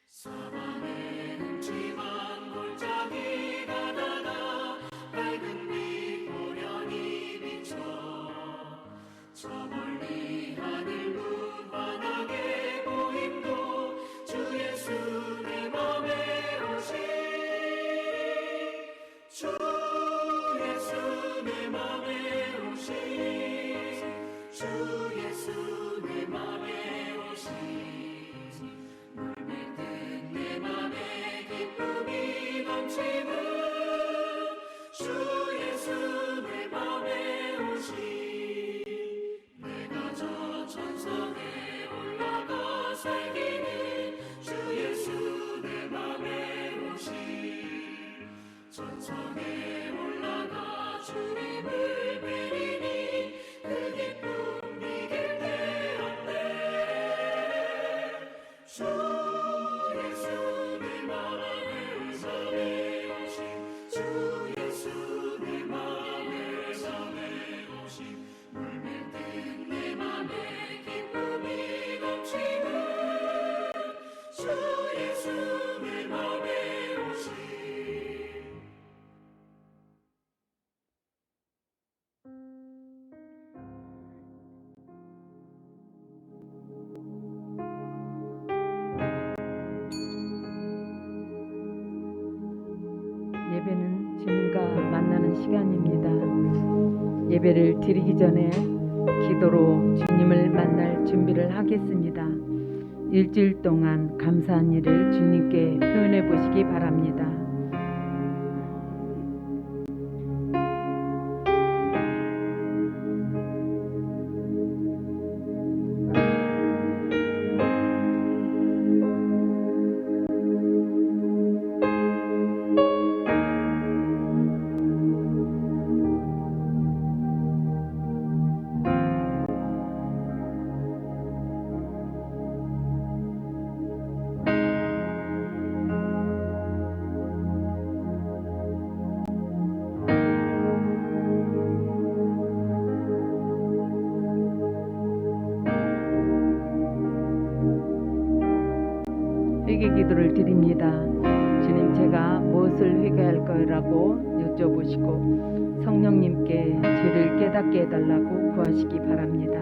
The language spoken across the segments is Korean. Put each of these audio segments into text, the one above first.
사방에 음침한 골짜기가 나가 밝은 빛 고련히 비춰 저 멀리 하늘 무한하게 보임도 주 예수 내 맘에 오시 주 예수 내 맘에 오시 주 예수 내 맘에 오시 주 예수 내 맘에 오시 내가 저 천상에 올라가 살기는 주 예수 내 맘에 오시 천상에 올라가 주님을 뵈리니 그 기쁨 이길 데 없네 주 예수 내 맘에 오시 주 예수 내 맘에 오시 물밀듯 내 맘에 기쁨이 넘치는 주 예수 내 맘에 오시 예배는 주님과 만나는 시간입니다. 예배를 드리기 전에 기도로 주님을 만날 준비를 하겠습니다. 일주일 동안 감사한 일을 주님께 표현해 보시기 바랍니다. 회개 기도를 드립니다. 주님, 제가 무엇을 회개할 거라고 여쭤보시고 성령님께 죄를 깨닫게 해달라고 구하시기 바랍니다.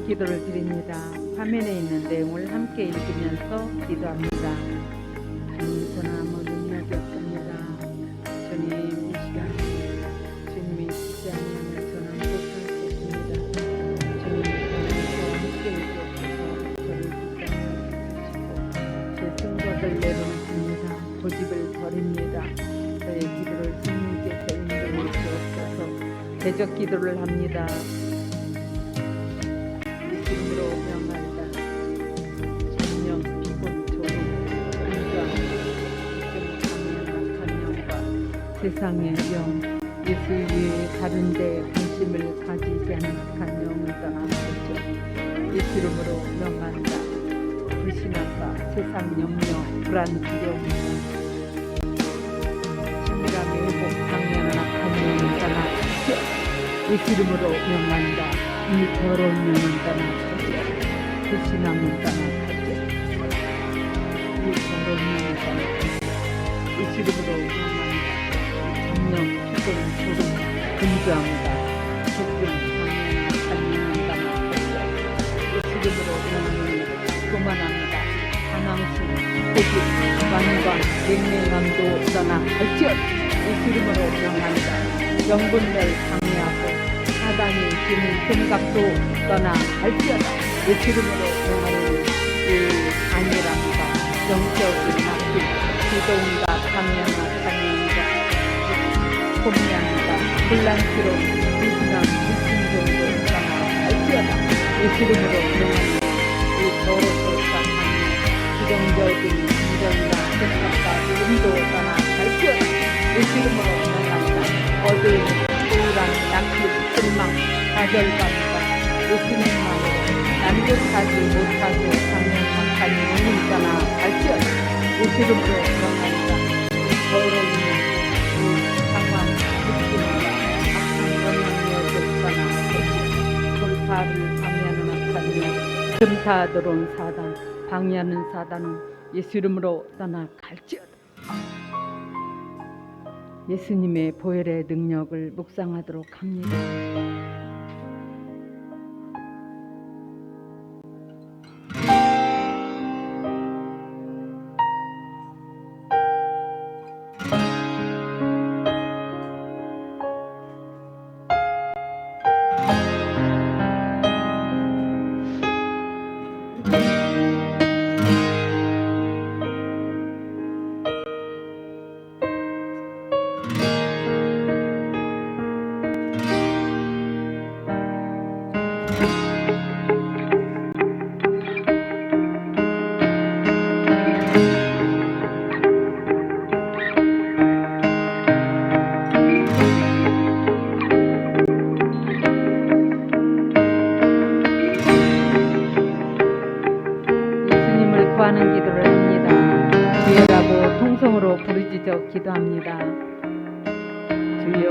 기도를 드립니다. 화면에 있는 내용을 함께 읽으면서 기도합니다. 주님, 저는 아무 능력이 없습니다. 주님, 이 시간에 주님이 있지 않으면 저는 못할 수 없습니다. 주님, 저와 함께 해주셔서 저를 붙잡아 주시고 제 생각을 내려놓습니다. 고집을 버립니다. 저의 기도를 주님께서 인도해 주옵소서. 대적 기도를 합니다. 이름으로 명한다. 정령, 피곤, 조롱, 인정, 이승, 강연, 강령과 세상의 영, 예수 위에 다른 데 관심을 가지지 않은 영을 떠나보죠. 예수 이름으로 명한다. 불신앙과 세상 염려, 불안, 두려움, 치밀함의 회복, 강연한 악한 영을 떠나보죠. 예수 이름으로 명한다. 이 더러운 영은 떠나가죠. 그 신앙은 떠나가죠. 이 더러운 영은 떠나가죠. 이 이름으로 명한다. 정령, 피곤, 조롱, 근조합니다. 적금, 강연한 떠나가죠. 이 이름으로 명합니다. 교만합니다. 반항심, 고집, 완관, 냉랭함도 떠나가죠. 이 이름으로 명한다. 영분별 방해하고 사단이 주는 생각도 떠나갈지어다. 예수 이름으로 명하는 아니랍니다. 영적인 낙심, 기도음과 강연과 강연과 폼양과 혼란스러운 불신앙, 불신종도 떠나갈지어다. 예수 이름으로 명하는 이 더럽고자 강연, 부정적인 감정이나 생각과 음도 떠나갈지어다. 예수 이름으로 명한다. 어두운 우울한 낙심, 실망, 좌절감과 예수님만으로 남겨하지 못하고 강력한 영이 떠나갈지어다. 예수 이름으로 명한다. 더러운 이 상황, 느낌과 악한 영향력을 떠나갈지어다. 돌파를 방해하는 악한 영, 금사 들어온 사단, 방해하는 사단은 예수 이름으로 떠나갈지어다. 예수님의 보혈의 능력을 묵상하도록 합니다. 구하는 기도를 합니다. 주여라고 통성으로 부르짖어 기도합니다. 주여,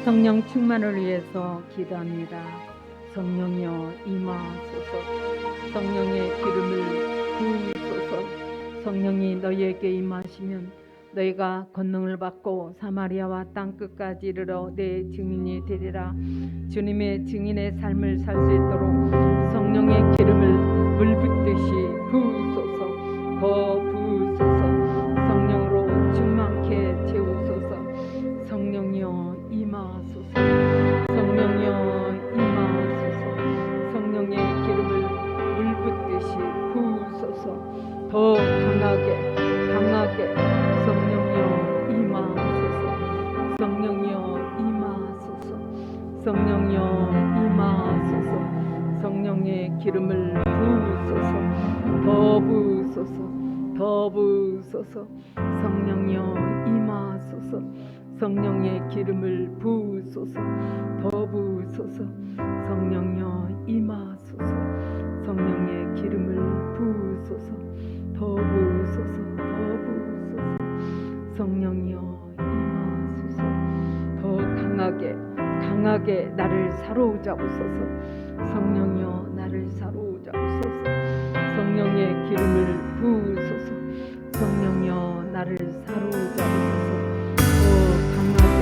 성령 충만을 위해서 기도합니다. 성령이여 임하소서. 성령의 기름을 부으소서. 성령이 너희에게 임하시면 너희가 권능을 받고 사마리아와 땅끝까지 이르러 내 증인이 되리라. 주님의 증인의 삶을 살 수 있도록 성령의 기름을 물 붓듯이 부으소서. 더 부으소서. 성령으로 충만케 채우소서. 성령이여 임하소서. 성령이여 임하소서. 성령의 기름을 물 붓듯이 부으소서. 더 강하게 성령이여 임하소서. 성령이여 임하소서. 성령이여 임하소서. 성령의 기름을 부으소서. 더 부으소서. 부으소서 더 부으소서 성령여 임하소서 성령의 기름을 부으소서 더 부으소서 성령여 임하소서 성령의 기름을 부으소서 더 부으소서 더 부으소서 성령여 임하소서 더 강하게 나를 사로잡으소서 성령여 나를 사로잡으소서 성령의 기름을 부으소서 성령여 나를 사로잡으소서 더 강하게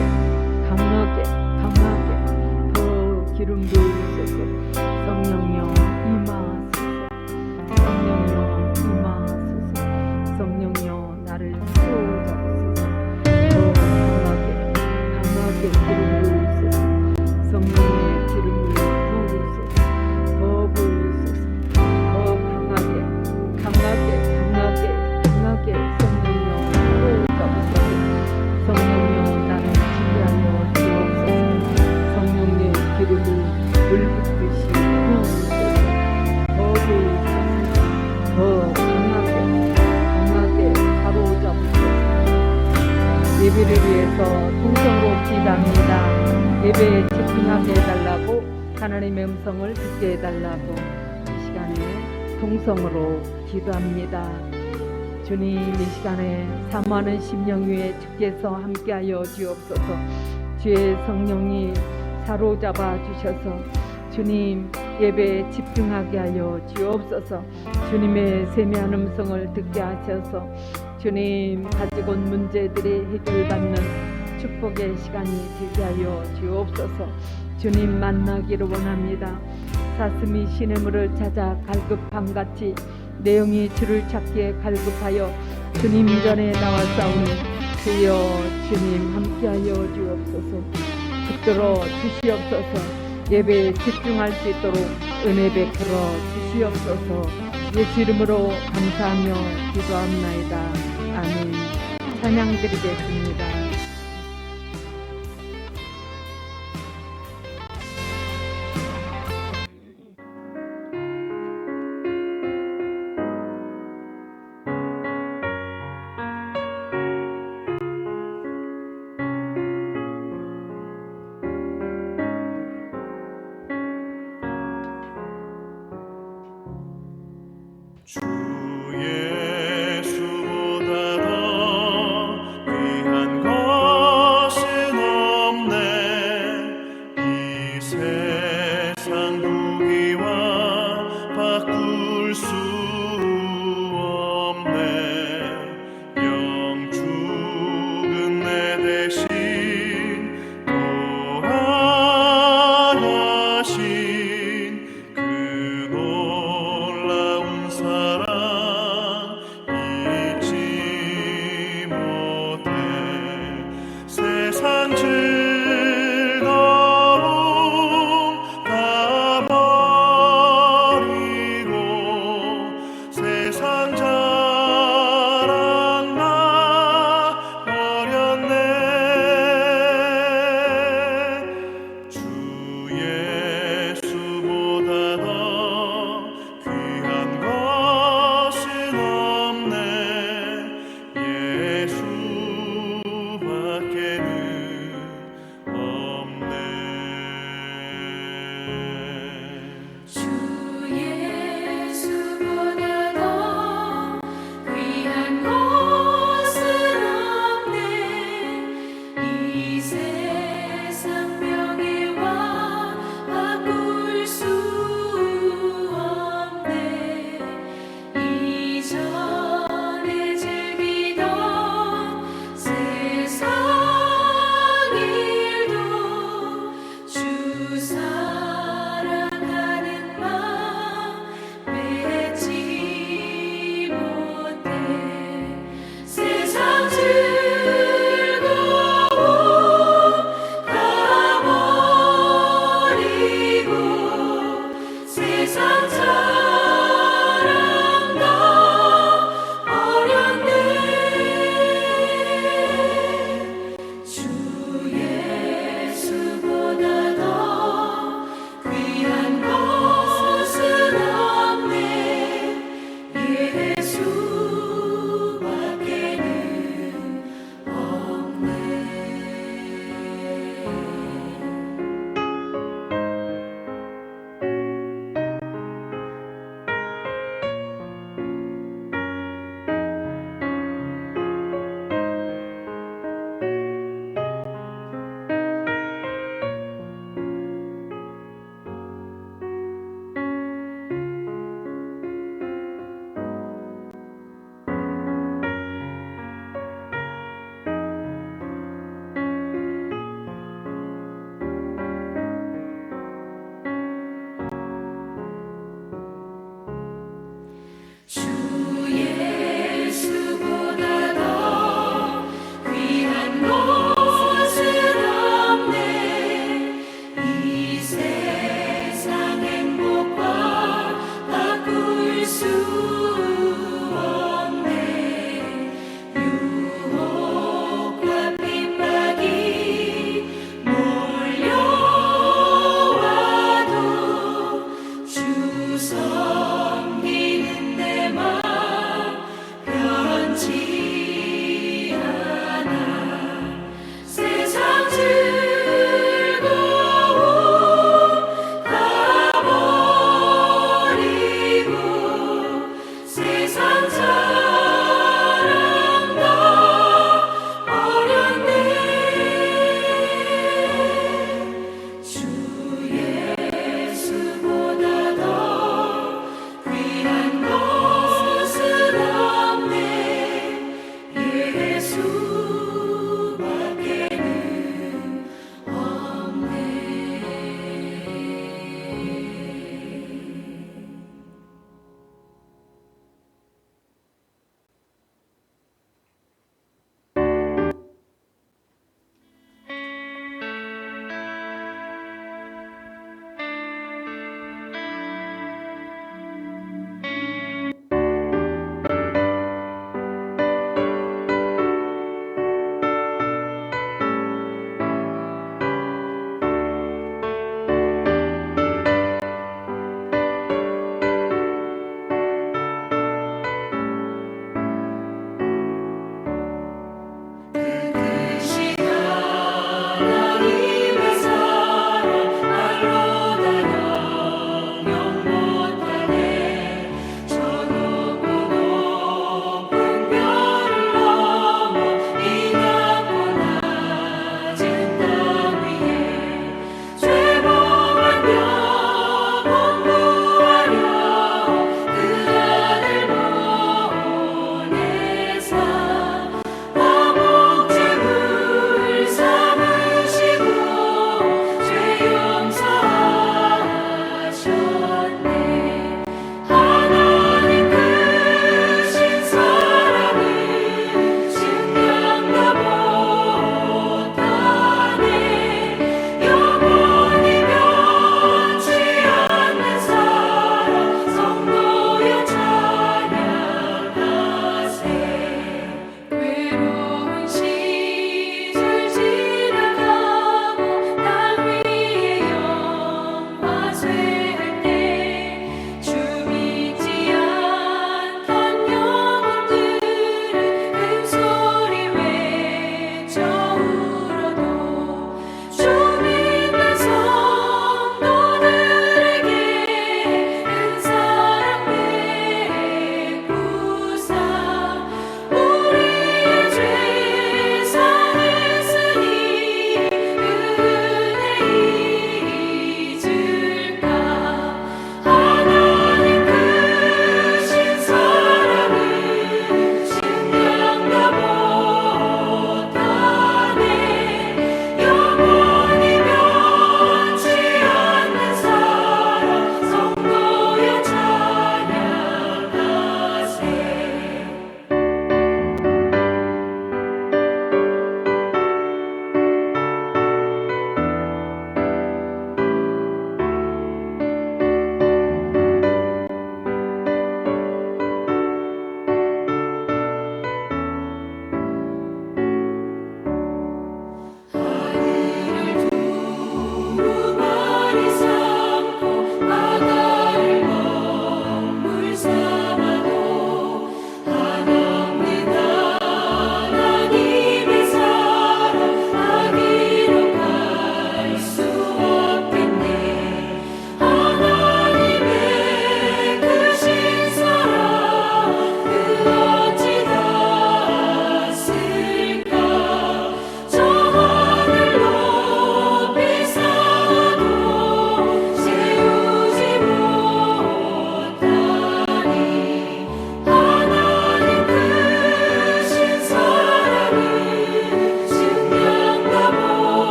더 기름 부으소서 성령여 임하소서 성령여 임하소서 성령여 나를 사로잡으소서 더 강하게 기름 부으소서 성령의 기름을 부으소서 더 부으소서 더 강하게 성령여 사로잡으소서 성령여 나를 지배하여 주옵소서 성령의 기름을 물붓듯이 부으소서 더 부으소서 더 강하게 사로잡으소서 예배를 위해서 통성으로 기도합니다. 예배에 집중하게 해달라고 하나님의 음성을 듣게 해달라고 이 시간에 통성으로 기도합니다. 주님 이 시간에 사모하는 심령 위에 주께서 함께하여 주옵소서 주의 성령이 사로잡아 주셔서 주님 예배에 집중하게 하여 주옵소서 주님의 세미한 음성을 듣게 하셔서 주님 가지고 온 문제들이 해결받는 축복의 시간이 되게 하여 주옵소서 주님 만나기를 원합니다. 사슴이 시냇물을 찾아 갈급함같이 내 영이 주를 찾기에 갈급하여 주님 전에 나와 싸우는 주여 주님 함께하여 주옵소서 붙들어 주시옵소서 예배에 집중할 수 있도록 은혜 베풀어 주시옵소서 예수 이름으로 감사하며 기도합나이다. 아멘. 찬양 드리겠습니다. 주 예수보다 더 귀한 것은 없네 이 세상 무기와 바꿀 수 없네 영 죽은 내 대신 돌아가신 그 놀라운 사랑 잊지 못해 세상 즐거움 다 버리고 세상 자랑 나 버렸네 주 예수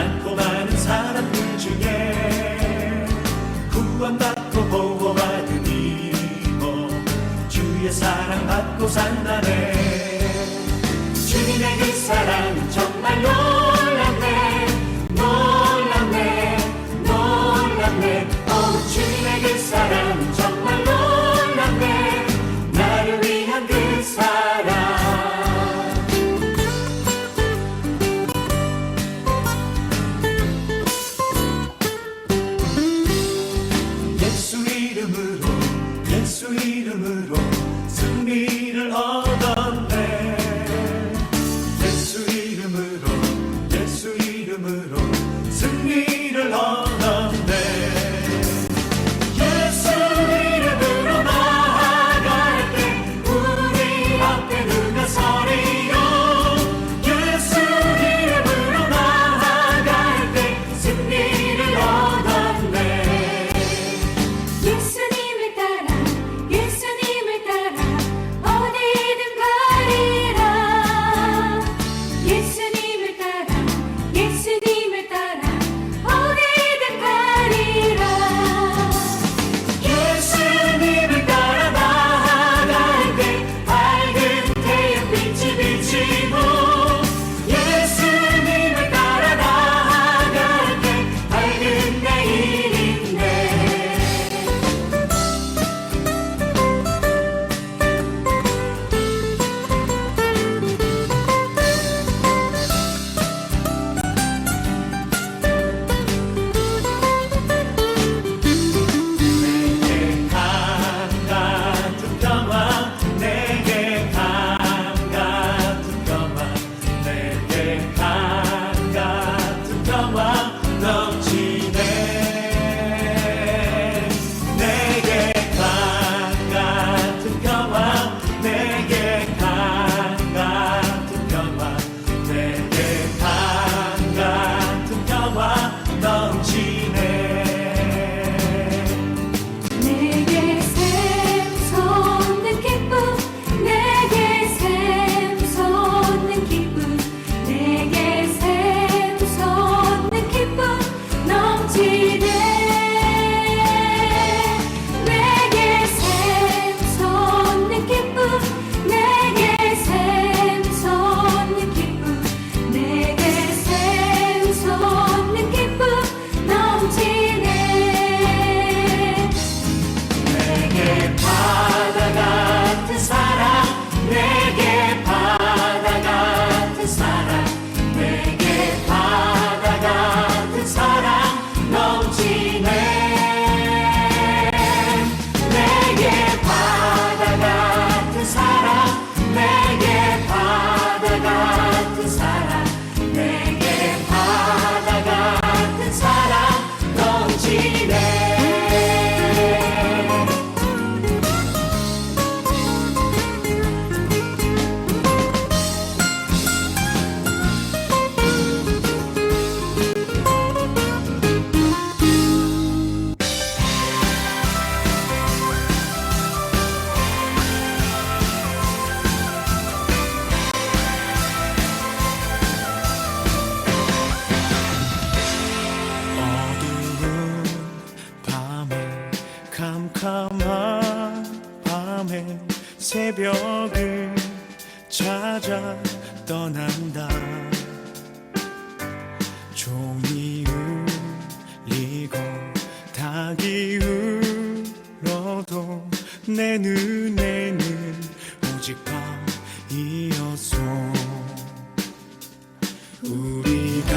많고 많은 사람들 중에 구원받고 보호받은 이고 주의 사랑받고 산다네. 주님의 그 사랑은 정말 놀랍네, 놀랍네, 놀랍네. 오, 주님의 그 사랑은 정말 놀랍네, 나를 위한 그 사랑. 예수 이름으로 승리를 얻었네. 예수 이름으로 승리를 얻었네. 예수 이름으로 나아갈 때 우리 앞에 누가 서리요. 예수 이름으로 나아갈 때 승리를 얻었네. 예수님을 따라 어디든 가리라. 예수님을 따라 어디든 가리라. 예수님을 따라 나아갈 때 밝은 태양빛이 비치고 예수님을 따라 나아갈 때 밝은 내일인데. 내게 강 같은 평화, 내게 강 같은 평화 넘치네. 내게 강 같은 평화, 내게 강 같은 평화, 내게 강 같은 평화 넘치네. 내게 샘솟는 기쁨, 내게 샘솟는 기쁨, 내게 샘솟는 기쁨 넘치네. 내게 샘솟는 기쁨, 내게 샘솟는 기쁨, 내게 샘솟는 기쁨 넘치네. 내게 바다 같은 사랑, 내게 바다 같은 사랑, 내게 바다 같은 사랑 넘치네. 내게 바다 같은 사랑, 내게 바다 같은 사랑, 내게 바다 같은 사랑 넘치네. 어두운 밤에 캄캄한 밤에 새벽을 찾아 떠난다. 종이 울리고 닭이 울어도 내 눈에는 오직 밤이었소. 우리가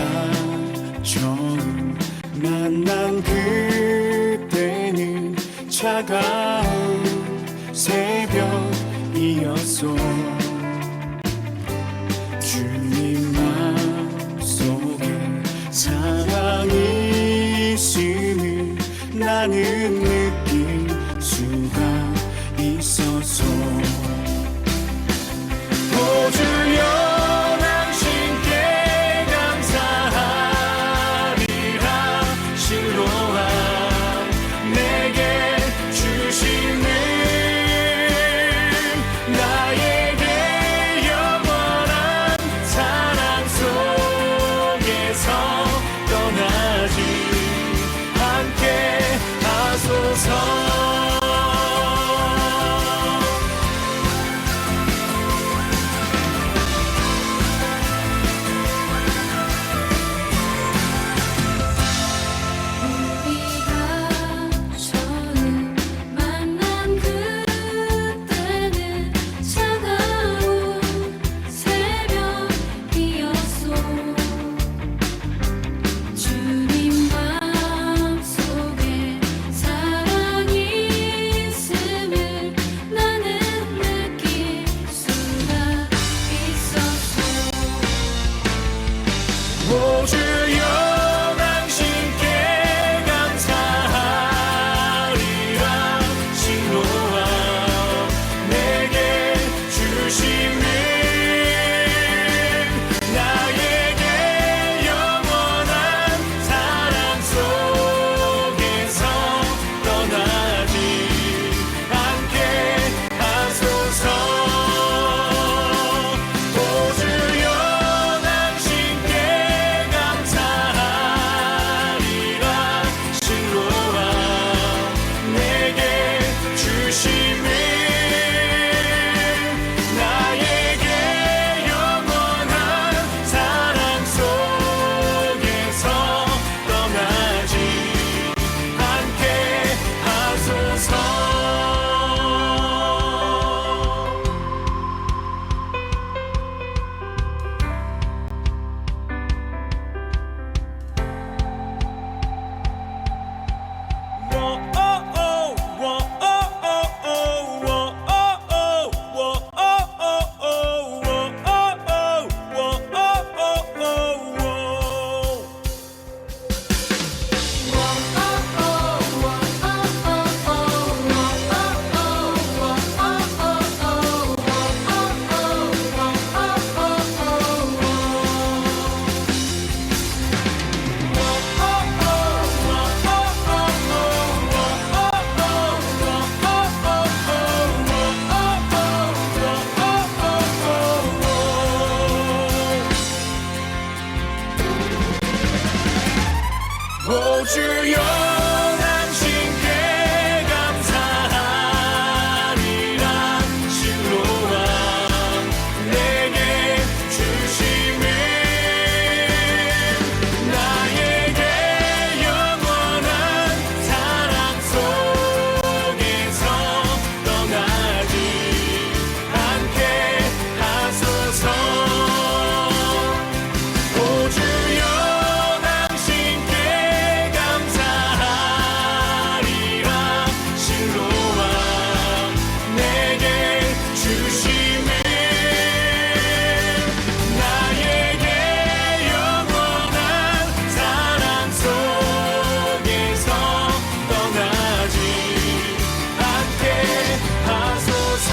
처음 만난 그때는 차가운 새벽이었소. 주님 마음속에 사랑이 있음을 나는 느낄 수가 있었소. 보주여 당신께 감사하리라. 신로한 내게 주시는 나에게 영원한 사랑 속에서 오 주여 당신께 감사하리라 신로와 내게 주심을 나에게 영원한 사랑 속에서 떠나지 않게 하소서 오 주여 당신께 감사하리라 신로와 내게 주심을 나에게 영원한 사랑 속에서 떠나지 않게 하소서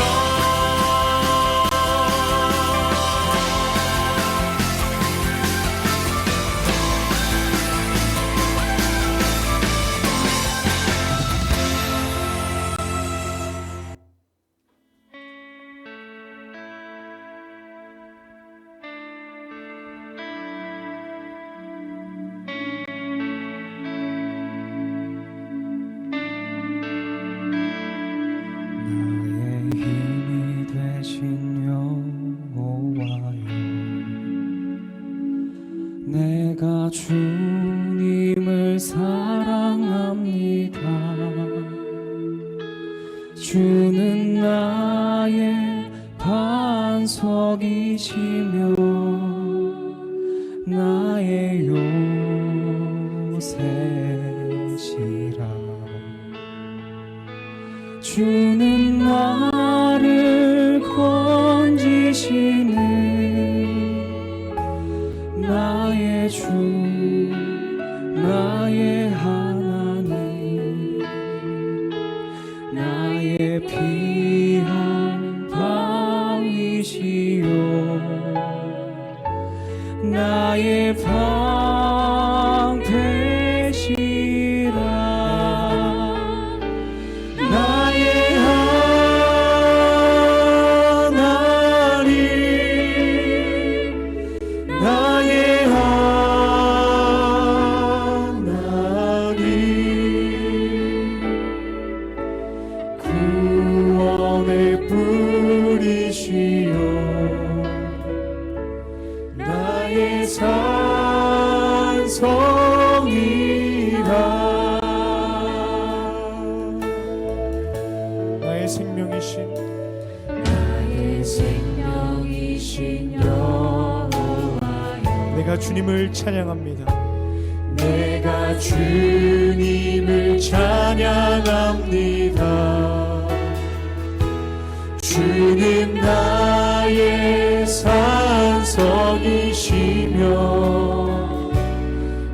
나의 힘이 되신 여호와여 내가 주님을 사랑합니다 주는 나의 반석이시며 나의 요새시라 주는 나를 건지시는 나의 주 나의 하나님 나의 피한 바위시요 나의 방패시라 나의 하나님 나의 하나님 구원의 뿌리시여 나의 산성이라 나의 생명이신 여호와여 내가 주님을 찬양합니다 내가 주님을 찬양합니다 주는 나의 산성이시며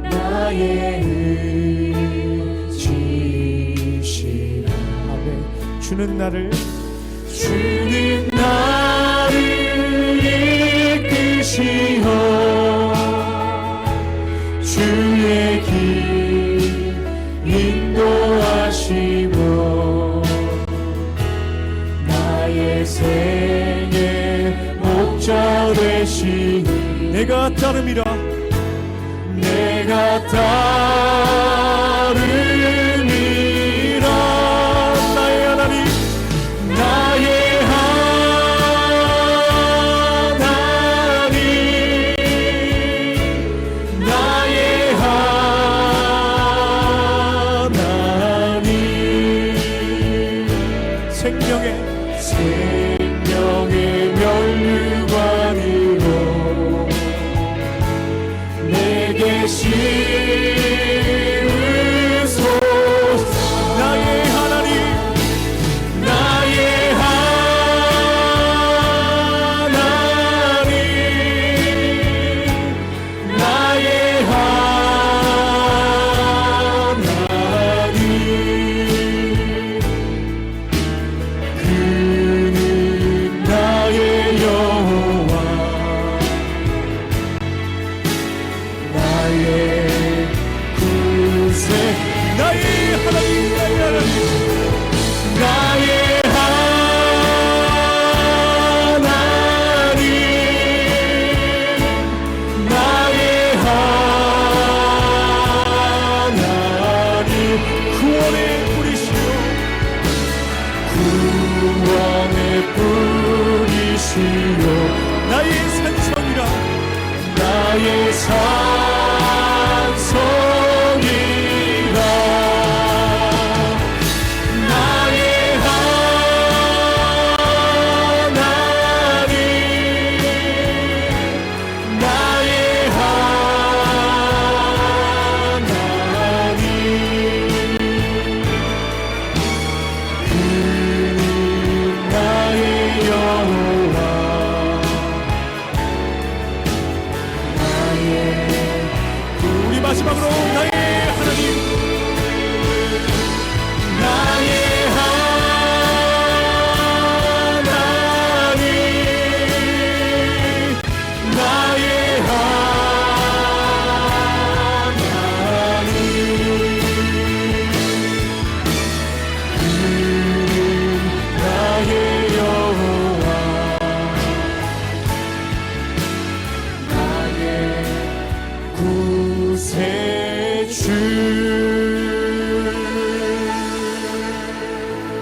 나의 의지시라 아멘 주는 나를 이끄시어 주의 길 인도하시며 나의 생의 목자 되시니 내가 따름이라 내가 따름이라 나의 하나님 나의 하나님 나의 하나님 생명의 면류관이로 내게 씌우소서 나의 하나님 나의 하나님 나의 하나님 그는 나의 여호와 나의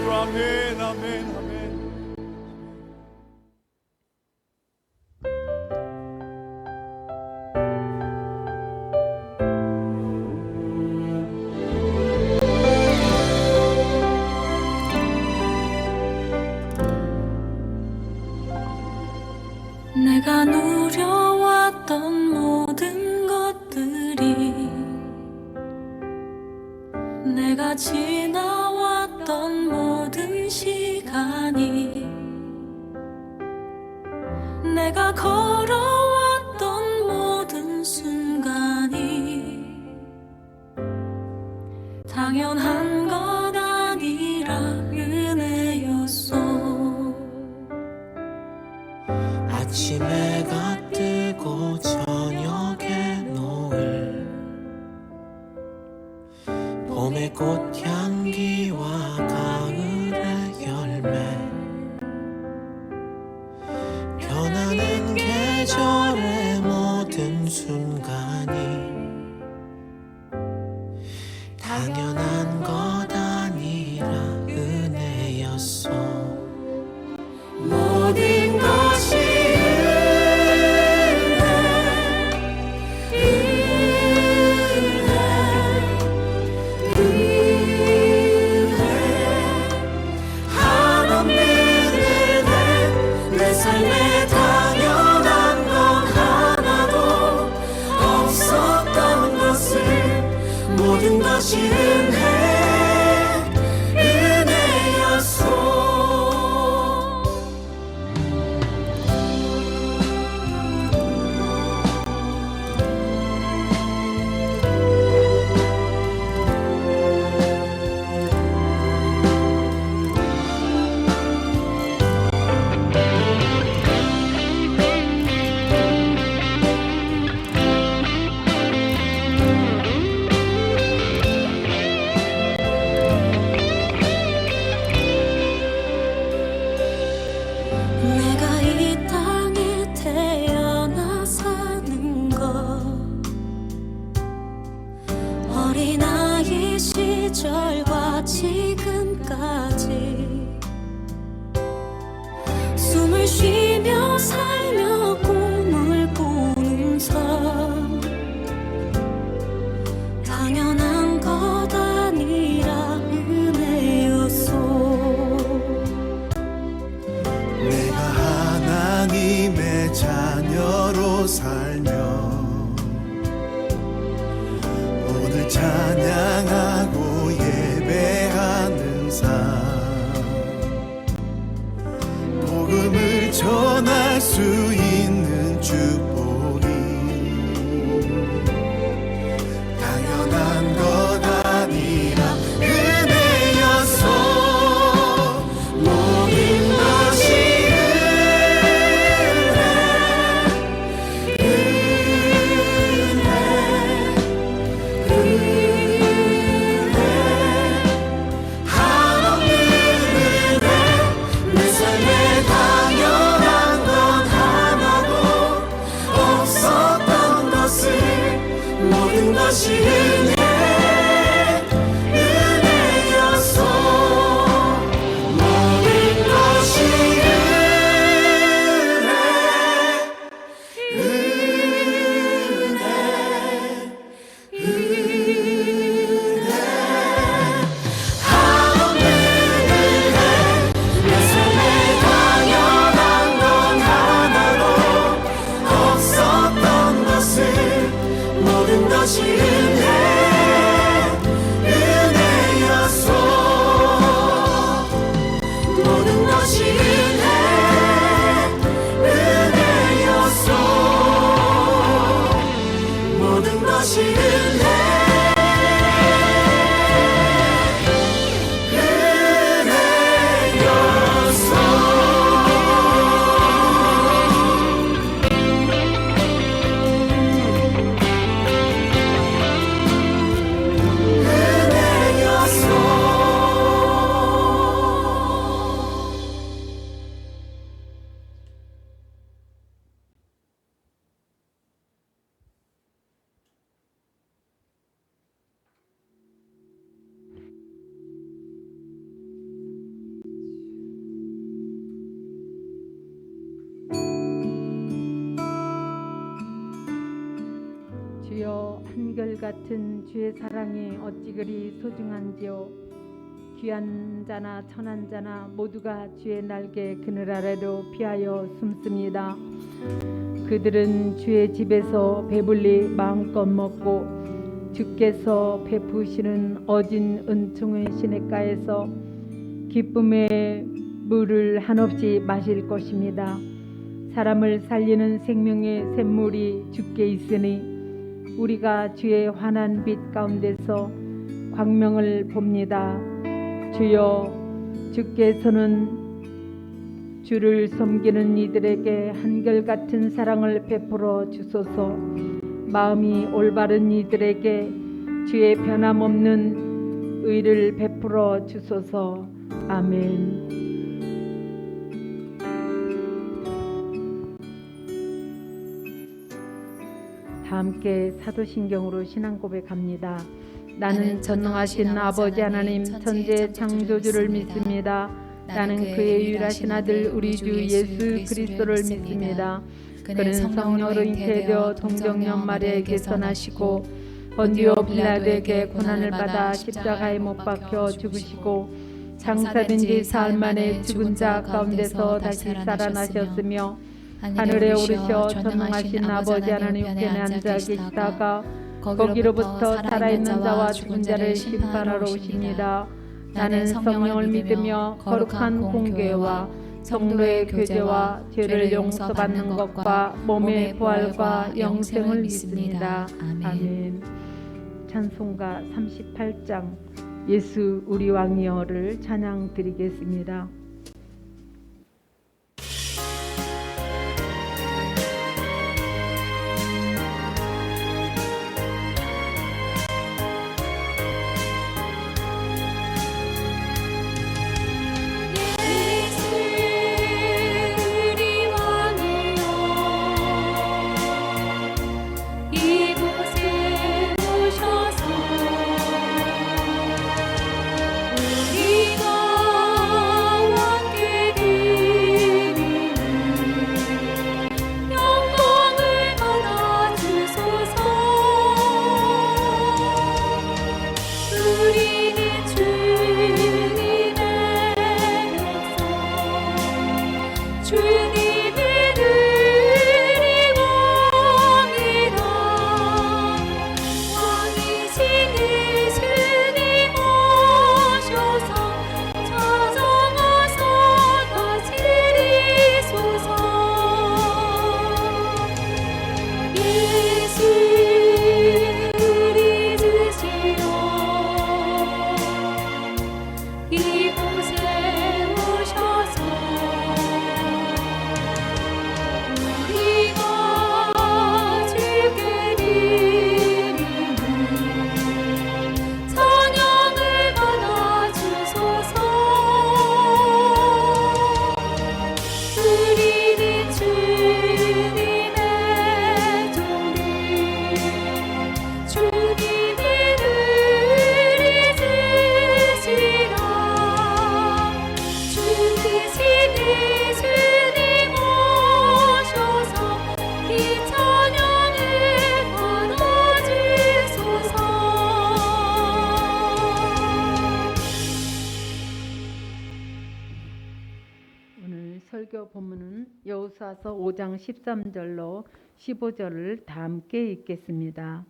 아멘, 아멘, 아멘. 내가 누려왔던 모든 것들이 내가 지나왔던 모든 시간이 내가 걸어왔던 모든 순간이 당연한 것 아니라 은혜였어. 아침에가 뜨고 저녁에 노을 봄의 꽃향기와 가을의 열매 변하는 계절의 모든 순간이 당연한 것 아니라 은혜였어. 모든 것이 한없는 은혜 내 삶에 당연한 건 하나도 없었던 것을 모든 것이 은혜였어. 내가 이 땅에 태어나 사는 것 어린아이 시절과 지금까지 숨을 쉬며 살며 꿈을 꾸는 삶 당연한 것 아니라 은혜였어. 내가 하나님의 자녀로 살며 오늘 찬양하고 예배하는 삶 복음을 전할 수 있는 축복이 당연한 것 아니라 은혜였어. 모든 것이 한없는 은혜 내 삶에 당연한 건 하나도 없었던 것을 모든 것이 은혜였어. 모든 것이 한없는 은혜 내 삶에 당연한 건 하나도 없었던 것을 모든 것이 은혜였어. 한결같은 주의 사랑이 어찌 그리 소중한지요. 귀한 자나 천한 자나 모두가 주의 날개 그늘 아래로 피하여 숨습니다. 그들은 주의 집에서 배불리 마음껏 먹고 주께서 베푸시는 어진 은총의 시냇가에서 기쁨의 물을 한없이 마실 것입니다. 사람을 살리는 생명의 샘물이 주께 있으니 우리가 주의 환한 빛 가운데서 광명을 봅니다. 주여, 주께서는 주를 섬기는 이들에게 한결같은 사랑을 베풀어 주소서. 마음이 올바른 이들에게 주의 변함없는 의를 베풀어 주소서. 아멘. 다 함께 사도신경으로 신앙 고백합니다. 나는 전능하신 아버지 하나님 천재 창조주를 믿습니다. 나는 그의 유일하신 아들 우리 주 예수 그리스도를 믿습니다. 그는 성령으로 잉태되어 동정녀 마리아에게서 나시고 본디오 빌라도에게 고난을 받아 십자가에 못 박혀 죽으시고 장사된 지 사흘 만에 죽은 자 가운데서 다시 살아나셨으며 하늘에 오르셔 전능하신 아버지 하나님 우편에 앉아 계시다가 거기로부터 살아있는 자와 죽은 자를 심판하러 오십니다. 나는 성령을 믿으며 거룩한 공교회와 성도의 교제와 죄를 용서받는 것과 몸의 부활과 영생을 믿습니다. 아멘. 찬송가 38장 예수 우리 왕이여를 찬양 드리겠습니다. 설교 본문은 여호수아서 5장 13절로 15절을 다 함께 읽겠습니다.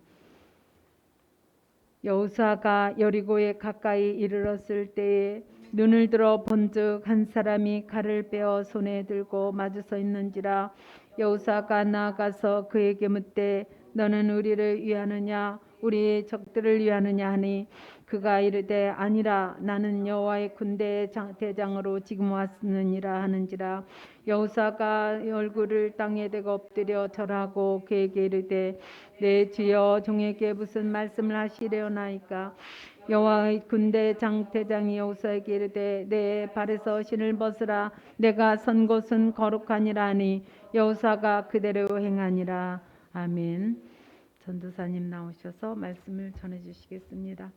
여호수아가 여리고에 가까이 이르렀을 때에 눈을 들어 본즉 한 사람이 칼을 빼어 손에 들고 마주 서 있는지라. 여호수아가 나아가서 그에게 묻되 너는 우리를 위하느냐 우리의 적들을 위하느냐 하니 그가 이르되 아니라 나는 여호와의 군대의 대장으로 지금 왔느니라 하는지라. 여호수아가 얼굴을 땅에 대고 엎드려 절하고 그에게 이르되 내 주여 종에게 무슨 말씀을 하시려나이까. 여호와의 군대 장대장이 여호수아에게 이르되 내 발에서 신을 벗으라 내가 선 곳은 거룩하니라 하니 여호수아가 그대로 행하니라. 아멘. 전도사님 나오셔서 말씀을 전해 주시겠습니다.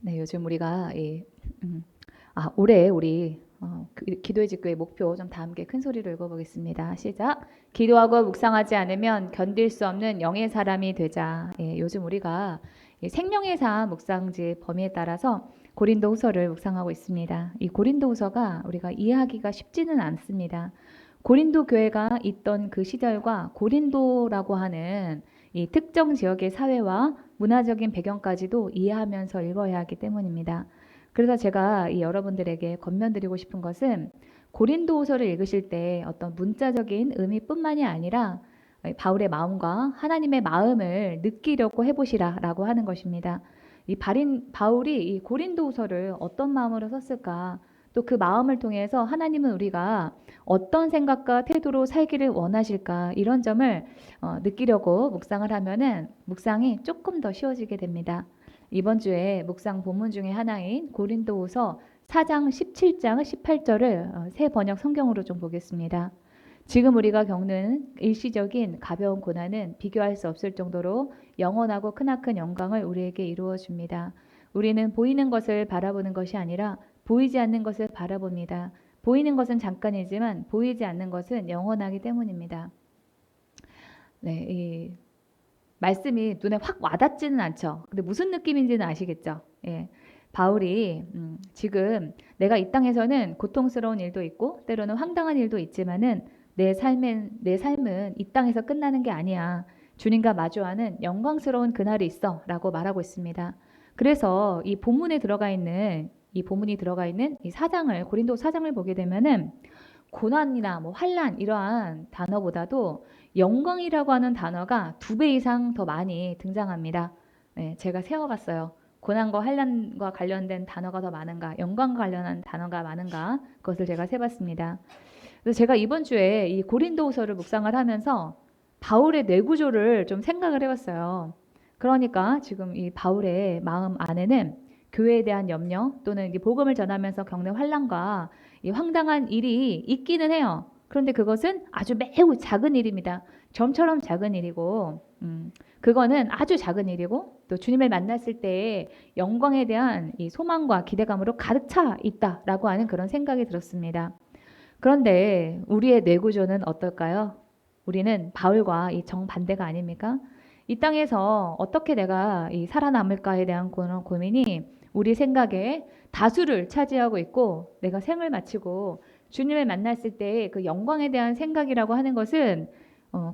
네, 요즘 우리가 올해 우리 기도의 직교의 목표 좀 다 함께 큰 소리로 읽어보겠습니다. 시작. 기도하고 묵상하지 않으면 견딜 수 없는 영의 사람이 되자. 예, 요즘 우리가 이 생명의 삶 묵상지 범위에 따라서 고린도후서를 묵상하고 있습니다. 이 고린도후서가 우리가 이해하기가 쉽지는 않습니다. 고린도 교회가 있던 그 시절과 고린도라고 하는 이 특정 지역의 사회와 문화적인 배경까지도 이해하면서 읽어야 하기 때문입니다. 그래서 제가 이 여러분들에게 권면드리고 싶은 것은 고린도후서를 읽으실 때 어떤 문자적인 의미뿐만이 아니라 바울의 마음과 하나님의 마음을 느끼려고 해보시라라고 하는 것입니다. 바울이 이 고린도후서를 어떤 마음으로 썼을까? 또 그 마음을 통해서 하나님은 우리가 어떤 생각과 태도로 살기를 원하실까? 이런 점을 느끼려고 묵상을 하면은 묵상이 조금 더 쉬워지게 됩니다. 이번 주에 묵상 본문 중에 하나인 고린도후서 4장 17장 18절을 새 번역 성경으로 좀 보겠습니다. 지금 우리가 겪는 일시적인 가벼운 고난은 비교할 수 없을 정도로 영원하고 크나큰 영광을 우리에게 이루어 줍니다. 우리는 보이는 것을 바라보는 것이 아니라 보이지 않는 것을 바라봅니다. 보이는 것은 잠깐이지만 보이지 않는 것은 영원하기 때문입니다. 네, 이 말씀이 눈에 확 와닿지는 않죠. 근데 무슨 느낌인지는 아시겠죠? 예. 바울이 지금 내가 이 땅에서는 고통스러운 일도 있고 때로는 황당한 일도 있지만은 내 삶은 이 땅에서 끝나는 게 아니야. 주님과 마주하는 영광스러운 그날이 있어 라고 말하고 있습니다. 그래서 이 본문이 들어가 있는 이 4장을 고린도 4장을 보게 되면은 고난이나 뭐 환난 이러한 단어보다도 영광이라고 하는 단어가 2배 이상 더 많이 등장합니다. 네, 제가 세어봤어요. 고난과 환난과 관련된 단어가 더 많은가, 영광과 관련한 단어가 많은가, 그것을 제가 세봤습니다. 그래서 제가 이번 주에 이 고린도후서를 묵상을 하면서 바울의 뇌구조를 좀 생각을 해봤어요. 그러니까 지금 이 바울의 마음 안에는 교회에 대한 염려 또는 복음을 전하면서 겪는 환난과 이 황당한 일이 있기는 해요. 그런데 그것은 아주 매우 작은 일입니다. 점처럼 작은 일이고 그거는 아주 작은 일이고 또 주님을 만났을 때의 영광에 대한 이 소망과 기대감으로 가득 차 있다라고 하는 그런 생각이 들었습니다. 그런데 우리의 뇌구조는 어떨까요? 우리는 바울과 이 정반대가 아닙니까? 이 땅에서 어떻게 내가 이 살아남을까에 대한 그런 고민이 우리 생각에 다수를 차지하고 있고 내가 생을 마치고 주님을 만났을 때 그 영광에 대한 생각이라고 하는 것은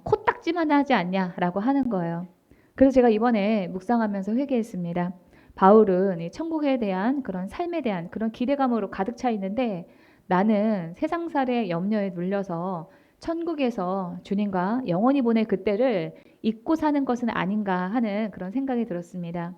코딱지만 하지 않냐라고 하는 거예요. 그래서 제가 이번에 묵상하면서 회개했습니다. 바울은 이 천국에 대한 그런 삶에 대한 그런 기대감으로 가득 차 있는데 나는 세상살의 염려에 눌려서 천국에서 주님과 영원히 보낼 그때를 잊고 사는 것은 아닌가 하는 그런 생각이 들었습니다.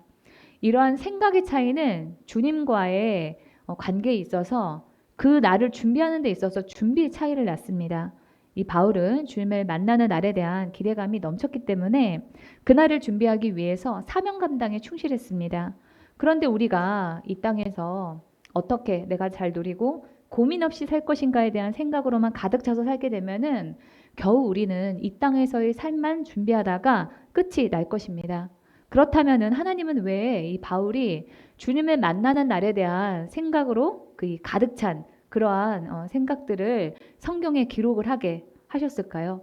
이러한 생각의 차이는 주님과의 관계에 있어서 그 날을 준비하는 데 있어서 준비 차이를 낳습니다. 이 바울은 주님을 만나는 날에 대한 기대감이 넘쳤기 때문에 그날을 준비하기 위해서 사명 감당에 충실했습니다. 그런데 우리가 이 땅에서 어떻게 내가 잘 누리고 고민 없이 살 것인가에 대한 생각으로만 가득 차서 살게 되면은 겨우 우리는 이 땅에서의 삶만 준비하다가 끝이 날 것입니다. 그렇다면은 하나님은 왜 이 바울이 주님을 만나는 날에 대한 생각으로 그 가득 찬 그러한 생각들을 성경에 기록을 하게 하셨을까요?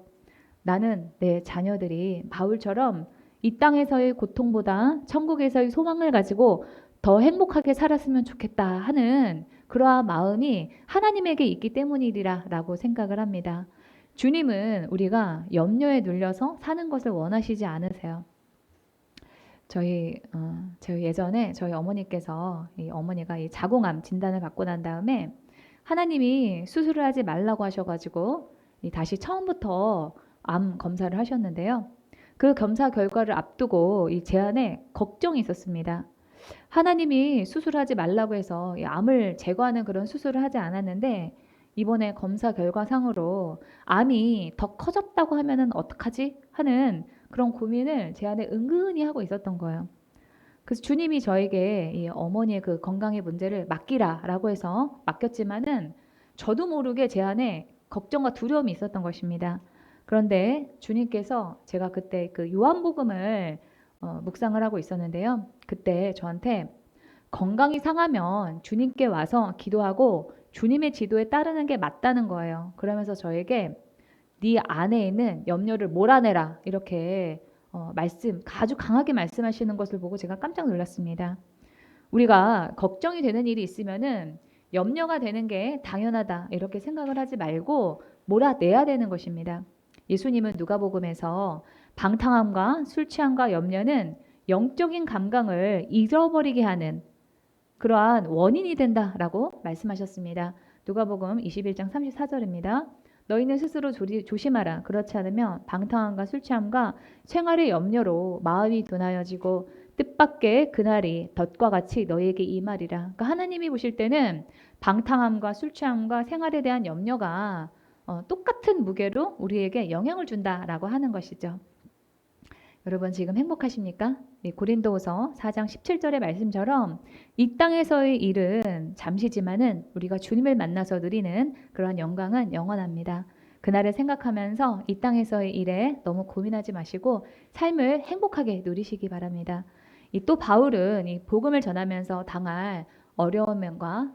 나는 내 자녀들이 바울처럼 이 땅에서의 고통보다 천국에서의 소망을 가지고 더 행복하게 살았으면 좋겠다 하는 그러한 마음이 하나님에게 있기 때문이리라라고 생각을 합니다. 주님은 우리가 염려에 눌려서 사는 것을 원하시지 않으세요. 저희 예전에 저희 어머니께서 이 어머니가 이 자궁암 진단을 받고 난 다음에 하나님이 수술을 하지 말라고 하셔가지고 다시 처음부터 암 검사를 하셨는데요. 그 검사 결과를 앞두고 이 제 안에 걱정이 있었습니다. 하나님이 수술하지 말라고 해서 이 암을 제거하는 그런 수술을 하지 않았는데 이번에 검사 결과상으로 암이 더 커졌다고 하면은 어떡하지 하는 그런 고민을 제 안에 은근히 하고 있었던 거예요. 그래서 주님이 저에게 이 어머니의 그 건강의 문제를 맡기라라고 해서 맡겼지만은 저도 모르게 제 안에 걱정과 두려움이 있었던 것입니다. 그런데 주님께서 제가 그때 그 요한복음을 묵상을 하고 있었는데요. 그때 저한테 건강이 상하면 주님께 와서 기도하고 주님의 지도에 따르는 게 맞다는 거예요. 그러면서 저에게 네 안에 있는 염려를 몰아내라 이렇게 아주 강하게 말씀하시는 것을 보고 제가 깜짝 놀랐습니다. 우리가 걱정이 되는 일이 있으면은 염려가 되는 게 당연하다 이렇게 생각을 하지 말고 몰아내야 되는 것입니다. 예수님은 누가복음에서 방탕함과 술 취함과 염려는 영적인 감각을 잃어버리게 하는 그러한 원인이 된다라고 말씀하셨습니다. 누가복음 21장 34절입니다. 너희는 스스로 조심하라. 그렇지 않으면 방탕함과 술 취함과 생활의 염려로 마음이 둔하여지고 뜻밖의 그날이 덫과 같이 너희에게 임하리라. 그러니까 하나님이 보실 때는 방탕함과 술 취함과 생활에 대한 염려가 똑같은 무게로 우리에게 영향을 준다라고 하는 것이죠. 여러분 지금 행복하십니까? 고린도후서 4장 17절의 말씀처럼 이 땅에서의 일은 잠시지만은 우리가 주님을 만나서 누리는 그러한 영광은 영원합니다. 그날을 생각하면서 이 땅에서의 일에 너무 고민하지 마시고 삶을 행복하게 누리시기 바랍니다. 또 바울은 이 복음을 전하면서 당할 어려움과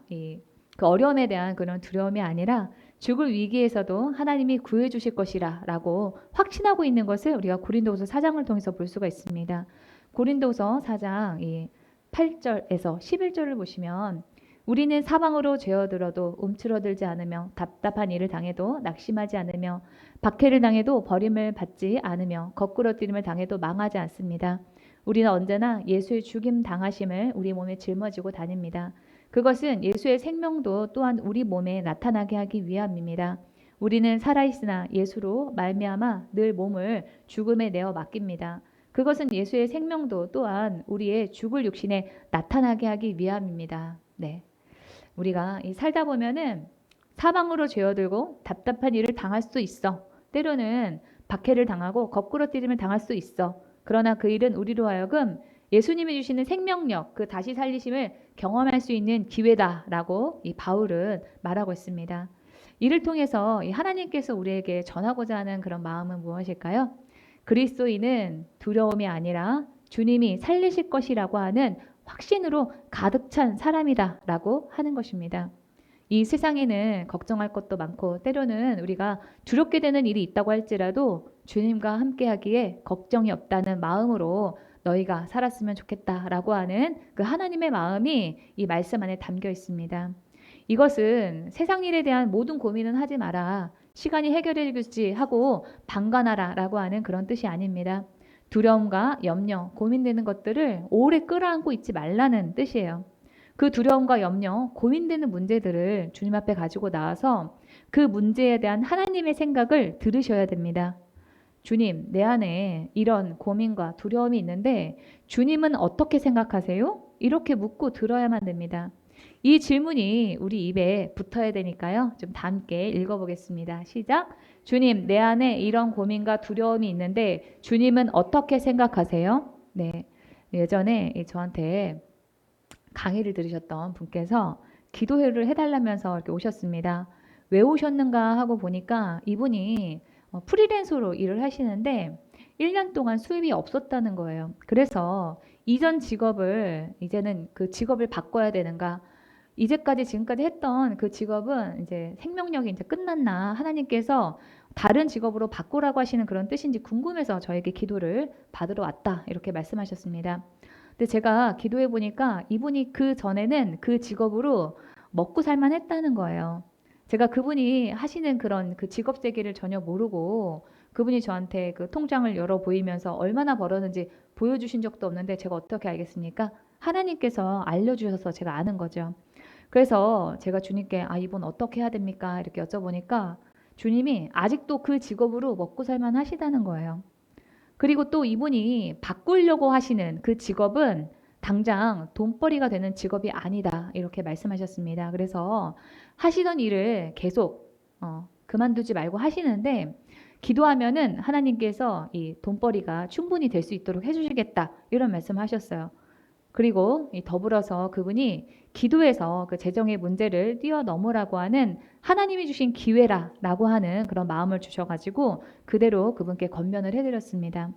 그 어려움에 대한 그런 두려움이 아니라 죽을 위기에서도 하나님이 구해 주실 것이라 라고 확신하고 있는 것을 우리가 고린도후서 4장을 통해서 볼 수가 있습니다. 고린도후서 4장 8절에서 11절을 보시면 우리는 사방으로 죄어들어도 움츠러들지 않으며 답답한 일을 당해도 낙심하지 않으며 박해를 당해도 버림을 받지 않으며 거꾸러뜨림을 당해도 망하지 않습니다. 우리는 언제나 예수의 죽임 당하심을 우리 몸에 짊어지고 다닙니다. 그것은 예수의 생명도 또한 우리 몸에 나타나게 하기 위함입니다. 우리는 살아있으나 예수로 말미암아 늘 몸을 죽음에 내어 맡깁니다. 그것은 예수의 생명도 또한 우리의 죽을 육신에 나타나게 하기 위함입니다. 네, 우리가 살다 보면은 사방으로 죄어들고 답답한 일을 당할 수 있어. 때로는 박해를 당하고 거꾸러뜨림을 당할 수 있어. 그러나 그 일은 우리로 하여금 예수님이 주시는 생명력, 그 다시 살리심을 경험할 수 있는 기회다라고 이 바울은 말하고 있습니다. 이를 통해서 하나님께서 우리에게 전하고자 하는 그런 마음은 무엇일까요? 그리스도인은 두려움이 아니라 주님이 살리실 것이라고 하는 확신으로 가득 찬 사람이다라고 하는 것입니다. 이 세상에는 걱정할 것도 많고 때로는 우리가 두렵게 되는 일이 있다고 할지라도 주님과 함께하기에 걱정이 없다는 마음으로 너희가 살았으면 좋겠다라고 하는 그 하나님의 마음이 이 말씀 안에 담겨 있습니다. 이것은 세상 일에 대한 모든 고민은 하지 마라. 시간이 해결해 주지 하고 방관하라 라고 하는 그런 뜻이 아닙니다. 두려움과 염려, 고민되는 것들을 오래 끌어안고 있지 말라는 뜻이에요. 그 두려움과 염려, 고민되는 문제들을 주님 앞에 가지고 나와서 그 문제에 대한 하나님의 생각을 들으셔야 됩니다. 주님, 내 안에 이런 고민과 두려움이 있는데 주님은 어떻게 생각하세요? 이렇게 묻고 들어야만 됩니다. 이 질문이 우리 입에 붙어야 되니까요. 좀 다 함께 읽어보겠습니다. 시작! 주님, 내 안에 이런 고민과 두려움이 있는데 주님은 어떻게 생각하세요? 네, 예전에 저한테 강의를 들으셨던 분께서 기도회를 해달라면서 이렇게 오셨습니다. 왜 오셨는가 하고 보니까 이분이 프리랜서로 일을 하시는데 1년 동안 수입이 없었다는 거예요. 그래서 이전 직업을 이제는 그 직업을 바꿔야 되는가? 지금까지 했던 그 직업은 이제 생명력이 이제 끝났나? 하나님께서 다른 직업으로 바꾸라고 하시는 그런 뜻인지 궁금해서 저에게 기도를 받으러 왔다. 이렇게 말씀하셨습니다. 근데 제가 기도해 보니까 이분이 그 전에는 그 직업으로 먹고 살만 했다는 거예요. 제가 그분이 하시는 그런 그 직업 세계를 전혀 모르고 그분이 저한테 그 통장을 열어 보이면서 얼마나 벌었는지 보여주신 적도 없는데 제가 어떻게 알겠습니까? 하나님께서 알려주셔서 제가 아는 거죠. 그래서 제가 주님께 이분 어떻게 해야 됩니까? 이렇게 여쭤보니까 주님이 아직도 그 직업으로 먹고 살만 하시다는 거예요. 그리고 또 이분이 바꾸려고 하시는 그 직업은 당장 돈벌이가 되는 직업이 아니다. 이렇게 말씀하셨습니다. 그래서 하시던 일을 계속 그만두지 말고 하시는데 기도하면은 하나님께서 이 돈벌이가 충분히 될 수 있도록 해주시겠다. 이런 말씀하셨어요. 그리고 더불어서 그분이 기도해서 그 재정의 문제를 뛰어넘으라고 하는 하나님이 주신 기회라라고 하는 그런 마음을 주셔가지고 그대로 그분께 권면을 해드렸습니다.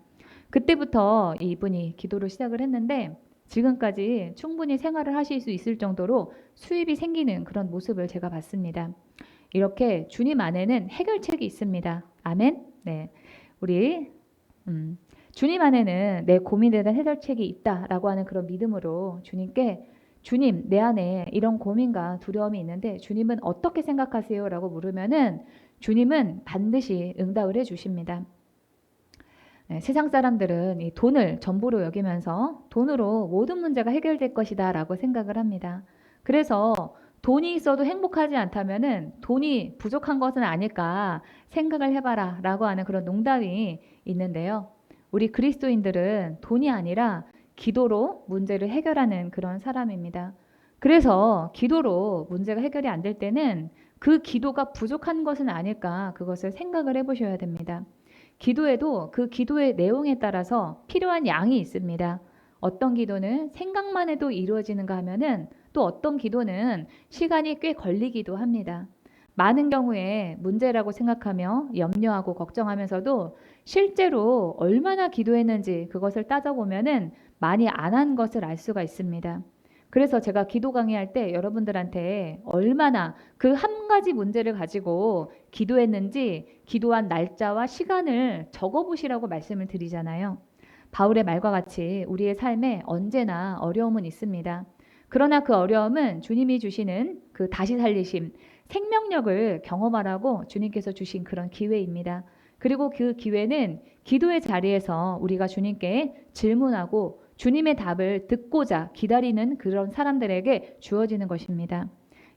그때부터 이분이 기도를 시작을 했는데 지금까지 충분히 생활을 하실 수 있을 정도로 수입이 생기는 그런 모습을 제가 봤습니다. 이렇게 주님 안에는 해결책이 있습니다. 아멘. 네, 우리 주님 안에는 내 고민에 대한 해결책이 있다라고 하는 그런 믿음으로 주님께 주님, 내 안에 이런 고민과 두려움이 있는데 주님은 어떻게 생각하세요? 라고 물으면은 주님은 반드시 응답을 해주십니다. 네, 세상 사람들은 이 돈을 전부로 여기면서 돈으로 모든 문제가 해결될 것이다 라고 생각을 합니다. 그래서 돈이 있어도 행복하지 않다면은 돈이 부족한 것은 아닐까 생각을 해봐라 라고 하는 그런 농담이 있는데요. 우리 그리스도인들은 돈이 아니라 기도로 문제를 해결하는 그런 사람입니다. 그래서 기도로 문제가 해결이 안 될 때는 그 기도가 부족한 것은 아닐까 그것을 생각을 해보셔야 됩니다. 기도에도 그 기도의 내용에 따라서 필요한 양이 있습니다. 어떤 기도는 생각만 해도 이루어지는가 하면은 또 어떤 기도는 시간이 꽤 걸리기도 합니다. 많은 경우에 문제라고 생각하며 염려하고 걱정하면서도 실제로 얼마나 기도했는지 그것을 따져보면은 많이 안 한 것을 알 수가 있습니다. 그래서 제가 기도 강의할 때 여러분들한테 얼마나 그 한 가지 문제를 가지고 기도했는지 기도한 날짜와 시간을 적어보시라고 말씀을 드리잖아요. 바울의 말과 같이 우리의 삶에 언제나 어려움은 있습니다. 그러나 그 어려움은 주님이 주시는 그 다시 살리심, 생명력을 경험하라고 주님께서 주신 그런 기회입니다. 그리고 그 기회는 기도의 자리에서 우리가 주님께 질문하고 주님의 답을 듣고자 기다리는 그런 사람들에게 주어지는 것입니다.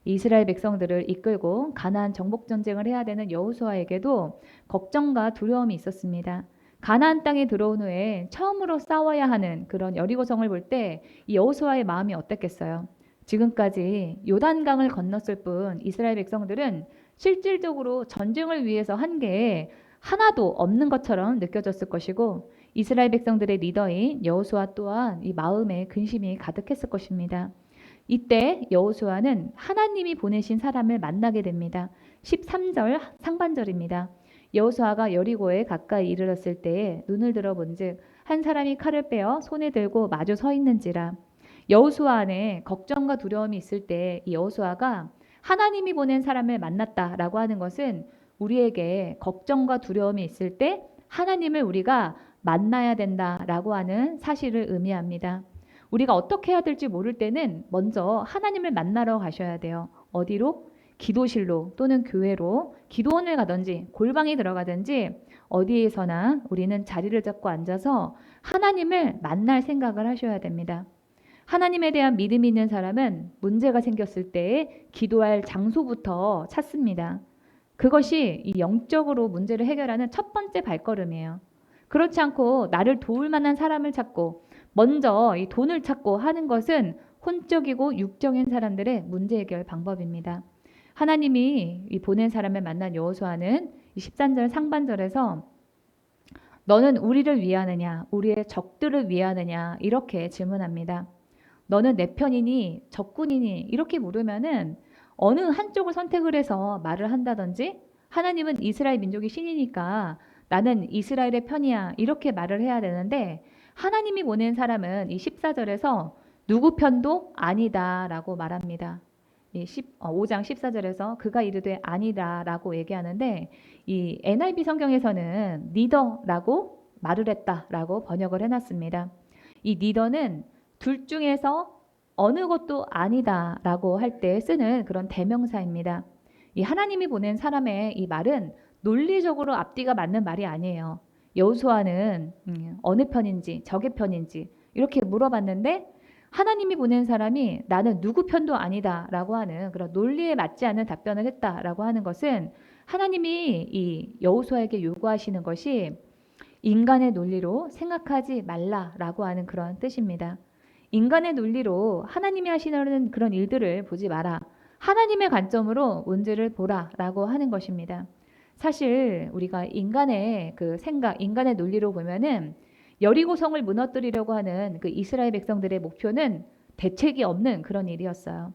이스라엘 백성들을 이끌고 가나안 정복 전쟁을 해야 되는 여호수아에게도 걱정과 두려움이 있었습니다. 가나안 땅에 들어온 후에 처음으로 싸워야 하는 그런 여리고성을 볼 때 이 여호수아의 마음이 어땠겠어요? 지금까지 요단강을 건넜을 뿐 이스라엘 백성들은 실질적으로 전쟁을 위해서 한 게 하나도 없는 것처럼 느껴졌을 것이고 이스라엘 백성들의 리더인 여호수아 또한 이 마음에 근심이 가득했을 것입니다. 이때 여호수아는 하나님이 보내신 사람을 만나게 됩니다. 13절 상반절입니다. 여호수아가 여리고에 가까이 이르렀을 때에 눈을 들어본즉 한 사람이 칼을 빼어 손에 들고 마주 서 있는지라. 여호수아 안에 걱정과 두려움이 있을 때 이 여호수아가 하나님이 보낸 사람을 만났다라고 하는 것은 우리에게 걱정과 두려움이 있을 때 하나님을 우리가 만나야 된다라고 하는 사실을 의미합니다. 우리가 어떻게 해야 될지 모를 때는 먼저 하나님을 만나러 가셔야 돼요. 어디로? 기도실로 또는 교회로 기도원을 가든지 골방에 들어가든지 어디에서나 우리는 자리를 잡고 앉아서 하나님을 만날 생각을 하셔야 됩니다. 하나님에 대한 믿음이 있는 사람은 문제가 생겼을 때 기도할 장소부터 찾습니다. 그것이 이 영적으로 문제를 해결하는 첫 번째 발걸음이에요. 그렇지 않고 나를 도울 만한 사람을 찾고 먼저 이 돈을 찾고 하는 것은 혼적이고 육적인 사람들의 문제 해결 방법입니다. 하나님이 이 보낸 사람을 만난 여호수아는 이 13절 상반절에서 너는 우리를 위하느냐 우리의 적들을 위하느냐 이렇게 질문합니다. 너는 내 편이니 적군이니 이렇게 물으면은 어느 한쪽을 선택을 해서 말을 한다든지 하나님은 이스라엘 민족이 신이니까 나는 이스라엘의 편이야 이렇게 말을 해야 되는데 하나님이 보낸 사람은 이 14절에서 누구 편도 아니다라고 말합니다. 이 5장 14절에서 그가 이르되 아니다라고 얘기하는데 이 NIV 성경에서는 리더라고 말을 했다라고 번역을 해놨습니다. 이 리더는 둘 중에서 어느 것도 아니다라고 할 때 쓰는 그런 대명사입니다. 이 하나님이 보낸 사람의 이 말은 논리적으로 앞뒤가 맞는 말이 아니에요. 여호수아는 어느 편인지 적의 편인지 이렇게 물어봤는데 하나님이 보낸 사람이 나는 누구 편도 아니다라고 하는 그런 논리에 맞지 않는 답변을 했다라고 하는 것은 하나님이 이 여호수아에게 요구하시는 것이 인간의 논리로 생각하지 말라라고 하는 그런 뜻입니다. 인간의 논리로 하나님이 하시는 그런 일들을 보지 마라. 하나님의 관점으로 문제를 보라라고 하는 것입니다. 사실 우리가 인간의 그 생각, 인간의 논리로 보면은 여리고성을 무너뜨리려고 하는 그 이스라엘 백성들의 목표는 대책이 없는 그런 일이었어요.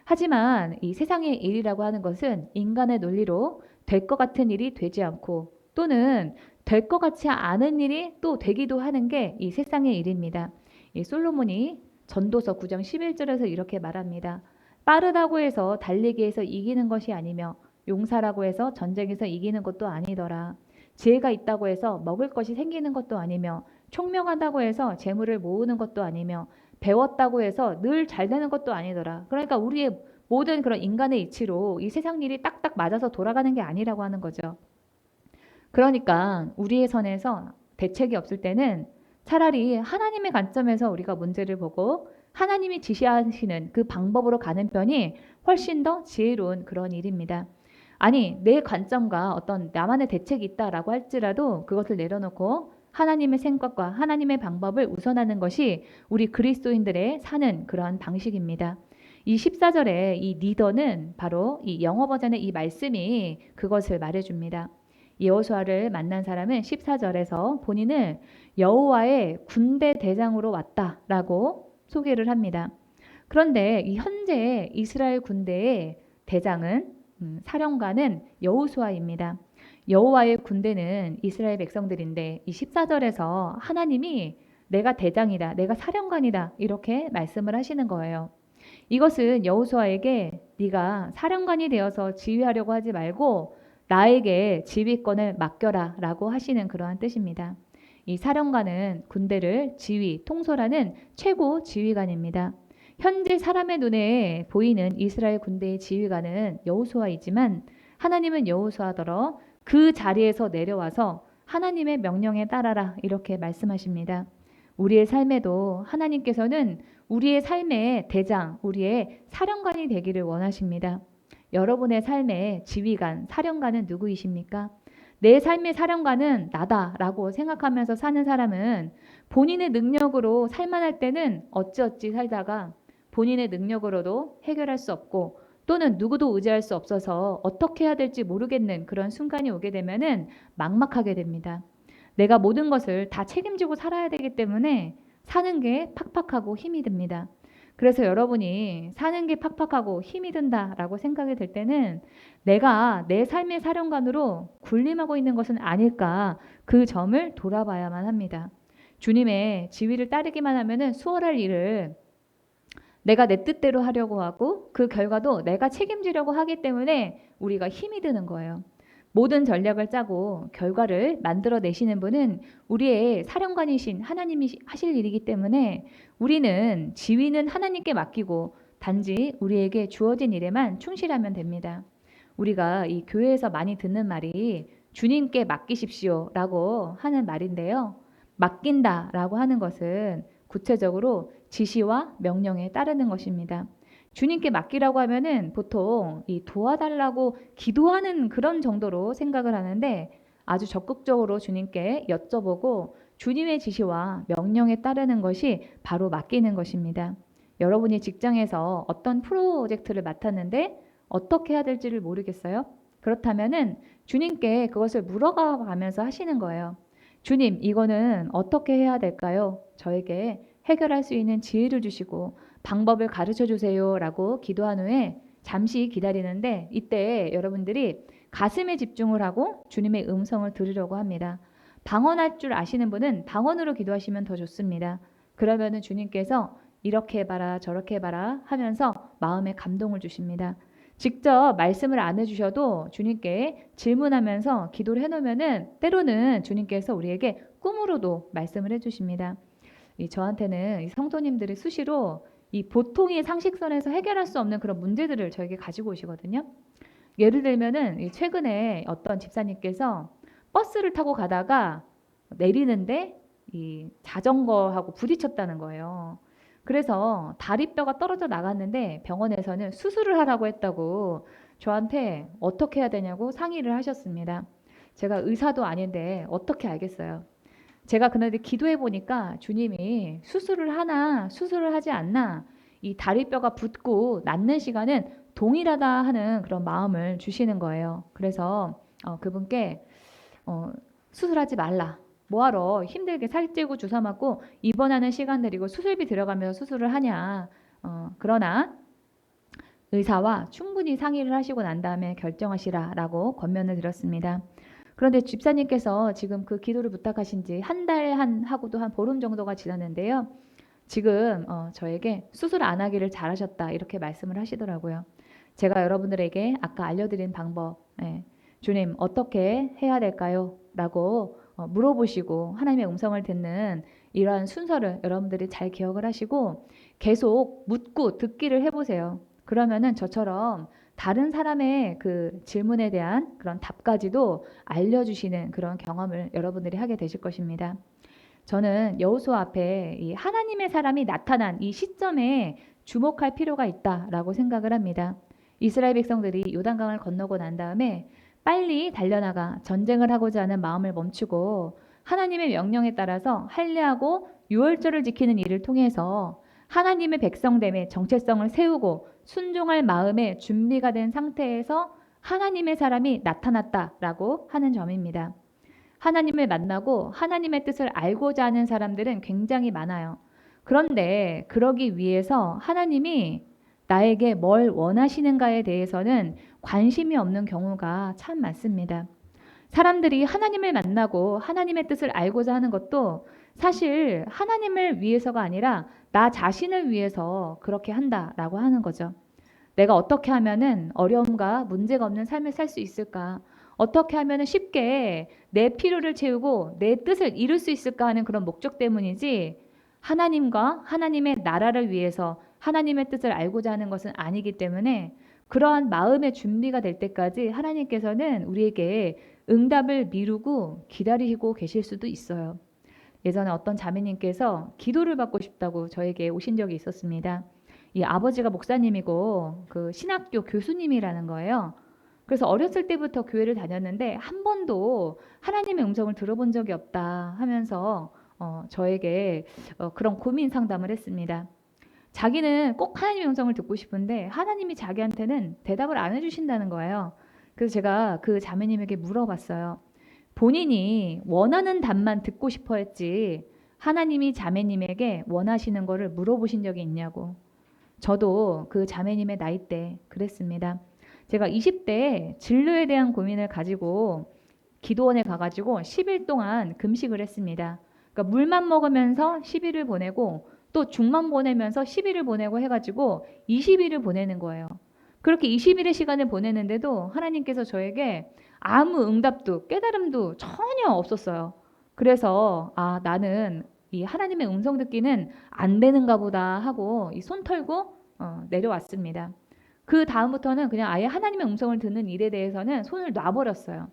하지만 이 세상의 일이라고 하는 것은 인간의 논리로 될 것 같은 일이 되지 않고 또는 될 것 같지 않은 일이 또 되기도 하는 게 이 세상의 일입니다. 이 솔로몬이 전도서 9장 11절에서 이렇게 말합니다. 빠르다고 해서 달리기에서 이기는 것이 아니며 용사라고 해서 전쟁에서 이기는 것도 아니더라. 지혜가 있다고 해서 먹을 것이 생기는 것도 아니며 총명하다고 해서 재물을 모으는 것도 아니며 배웠다고 해서 늘 잘 되는 것도 아니더라. 그러니까 우리의 모든 그런 인간의 이치로 이 세상 일이 딱딱 맞아서 돌아가는 게 아니라고 하는 거죠. 그러니까 우리의 선에서 대책이 없을 때는 차라리 하나님의 관점에서 우리가 문제를 보고 하나님이 지시하시는 그 방법으로 가는 편이 훨씬 더 지혜로운 그런 일입니다. 아니, 내 관점과 어떤 나만의 대책이 있다라고 할지라도 그것을 내려놓고 하나님의 생각과 하나님의 방법을 우선하는 것이 우리 그리스도인들의 사는 그러한 방식입니다. 이 14절에 이 리더는 바로 이 영어 버전의 이 말씀이 그것을 말해줍니다. 여호수아를 만난 사람은 14절에서 본인을 여호와의 군대 대장으로 왔다라고 소개를 합니다. 그런데 이 현재 이스라엘 군대의 대장은 사령관은 여호수아입니다. 여호와의 군대는 이스라엘 백성들인데 이 14절에서 하나님이 내가 대장이다, 내가 사령관이다 이렇게 말씀을 하시는 거예요. 이것은 여호수아에게 네가 사령관이 되어서 지휘하려고 하지 말고 나에게 지휘권을 맡겨라 라고 하시는 그러한 뜻입니다. 이 사령관은 군대를 지휘, 통솔하는 최고 지휘관입니다. 현재 사람의 눈에 보이는 이스라엘 군대의 지휘관은 여호수아이지만 하나님은 여호수아더러 그 자리에서 내려와서 하나님의 명령에 따라라 이렇게 말씀하십니다. 우리의 삶에도 하나님께서는 우리의 삶의 대장, 우리의 사령관이 되기를 원하십니다. 여러분의 삶의 지휘관, 사령관은 누구이십니까? 내 삶의 사령관은 나다라고 생각하면서 사는 사람은 본인의 능력으로 살만할 때는 어찌어찌 살다가 본인의 능력으로도 해결할 수 없고 또는 누구도 의지할 수 없어서 어떻게 해야 될지 모르겠는 그런 순간이 오게 되면은 막막하게 됩니다. 내가 모든 것을 다 책임지고 살아야 되기 때문에 사는 게 팍팍하고 힘이 듭니다. 그래서 여러분이 사는 게 팍팍하고 힘이 든다라고 생각이 들 때는 내가 내 삶의 사령관으로 군림하고 있는 것은 아닐까 그 점을 돌아봐야만 합니다. 주님의 지휘를 따르기만 하면은 수월할 일을 내가 내 뜻대로 하려고 하고 그 결과도 내가 책임지려고 하기 때문에 우리가 힘이 드는 거예요. 모든 전략을 짜고 결과를 만들어내시는 분은 우리의 사령관이신 하나님이 하실 일이기 때문에 우리는 지휘는 하나님께 맡기고 단지 우리에게 주어진 일에만 충실하면 됩니다. 우리가 이 교회에서 많이 듣는 말이 주님께 맡기십시오 라고 하는 말인데요. 맡긴다 라고 하는 것은 구체적으로 지시와 명령에 따르는 것입니다. 주님께 맡기라고 하면은 보통 이 도와달라고 기도하는 그런 정도로 생각을 하는데 아주 적극적으로 주님께 여쭤보고 주님의 지시와 명령에 따르는 것이 바로 맡기는 것입니다. 여러분이 직장에서 어떤 프로젝트를 맡았는데 어떻게 해야 될지를 모르겠어요? 그렇다면은 주님께 그것을 물어가면서 하시는 거예요. 주님, 이거는 어떻게 해야 될까요? 저에게 해결할 수 있는 지혜를 주시고 방법을 가르쳐 주세요 라고 기도한 후에 잠시 기다리는데 이때 여러분들이 가슴에 집중을 하고 주님의 음성을 들으려고 합니다. 방언할 줄 아시는 분은 방언으로 기도하시면 더 좋습니다. 그러면은 주님께서 이렇게 해봐라 저렇게 해봐라 하면서 마음에 감동을 주십니다. 직접 말씀을 안 해주셔도 주님께 질문하면서 기도를 해놓으면은 때로는 주님께서 우리에게 꿈으로도 말씀을 해주십니다. 저한테는 이 성도님들이 수시로 이 보통의 상식선에서 해결할 수 없는 그런 문제들을 저에게 가지고 오시거든요. 예를 들면은 최근에 어떤 집사님께서 버스를 타고 가다가 내리는데 이 자전거하고 부딪혔다는 거예요. 그래서 다리뼈가 떨어져 나갔는데 병원에서는 수술을 하라고 했다고 저한테 어떻게 해야 되냐고 상의를 하셨습니다. 제가 의사도 아닌데 어떻게 알겠어요. 제가 그날에 기도해 보니까 주님이 수술을 하나 수술을 하지 않나 이 다리뼈가 붓고 낫는 시간은 동일하다 하는 그런 마음을 주시는 거예요. 그래서 그분께 수술하지 말라. 뭐하러 힘들게 살찌고 주사 맞고 입원하는 시간 들이고 수술비 들어가면서 수술을 하냐. 그러나 의사와 충분히 상의를 하시고 난 다음에 결정하시라라고 권면을 드렸습니다. 그런데 집사님께서 지금 그 기도를 부탁하신 지 한 달 하고도 한 보름 정도가 지났는데요. 지금 저에게 수술 안 하기를 잘하셨다 이렇게 말씀을 하시더라고요. 제가 여러분들에게 아까 알려드린 방법, 주님 어떻게 해야 될까요? 라고 물어보시고 하나님의 음성을 듣는 이러한 순서를 여러분들이 잘 기억을 하시고 계속 묻고 듣기를 해보세요. 그러면은 저처럼 다른 사람의 그 질문에 대한 그런 답까지도 알려주시는 그런 경험을 여러분들이 하게 되실 것입니다. 저는 여호수아 앞에 이 하나님의 사람이 나타난 이 시점에 주목할 필요가 있다라고 생각을 합니다. 이스라엘 백성들이 요단강을 건너고 난 다음에 빨리 달려나가 전쟁을 하고자 하는 마음을 멈추고 하나님의 명령에 따라서 할례하고 유월절을 지키는 일을 통해서 하나님의 백성됨의 정체성을 세우고 순종할 마음의 준비가 된 상태에서 하나님의 사람이 나타났다라고 하는 점입니다. 하나님을 만나고 하나님의 뜻을 알고자 하는 사람들은 굉장히 많아요. 그런데 그러기 위해서 하나님이 나에게 뭘 원하시는가에 대해서는 관심이 없는 경우가 참 많습니다. 사람들이 하나님을 만나고 하나님의 뜻을 알고자 하는 것도 사실 하나님을 위해서가 아니라 나 자신을 위해서 그렇게 한다라고 하는 거죠. 내가 어떻게 하면은 어려움과 문제가 없는 삶을 살 수 있을까? 어떻게 하면은 쉽게 내 필요를 채우고 내 뜻을 이룰 수 있을까 하는 그런 목적 때문이지 하나님과 하나님의 나라를 위해서 하나님의 뜻을 알고자 하는 것은 아니기 때문에 그러한 마음의 준비가 될 때까지 하나님께서는 우리에게 응답을 미루고 기다리고 계실 수도 있어요. 예전에 어떤 자매님께서 기도를 받고 싶다고 저에게 오신 적이 있었습니다. 이 아버지가 목사님이고 그 신학교 교수님이라는 거예요. 그래서 어렸을 때부터 교회를 다녔는데 한 번도 하나님의 음성을 들어본 적이 없다 하면서 저에게 그런 고민 상담을 했습니다. 자기는 꼭 하나님의 음성을 듣고 싶은데 하나님이 자기한테는 대답을 안 해주신다는 거예요. 그래서 제가 그 자매님에게 물어봤어요. 본인이 원하는 답만 듣고 싶어 했지 하나님이 자매님에게 원하시는 거를 물어보신 적이 있냐고. 저도 그 자매님의 나이 때 그랬습니다. 제가 20대에 진로에 대한 고민을 가지고 기도원에 가가지고 10일 동안 금식을 했습니다. 그러니까 물만 먹으면서 10일을 보내고 또 죽만 보내면서 10일을 보내고 해가지고 20일을 보내는 거예요. 그렇게 20일의 시간을 보내는데도 하나님께서 저에게 아무 응답도 깨달음도 전혀 없었어요. 그래서 나는 이 하나님의 음성 듣기는 안 되는가 보다 하고 이 손 털고 내려왔습니다. 그 다음부터는 그냥 아예 하나님의 음성을 듣는 일에 대해서는 손을 놔버렸어요.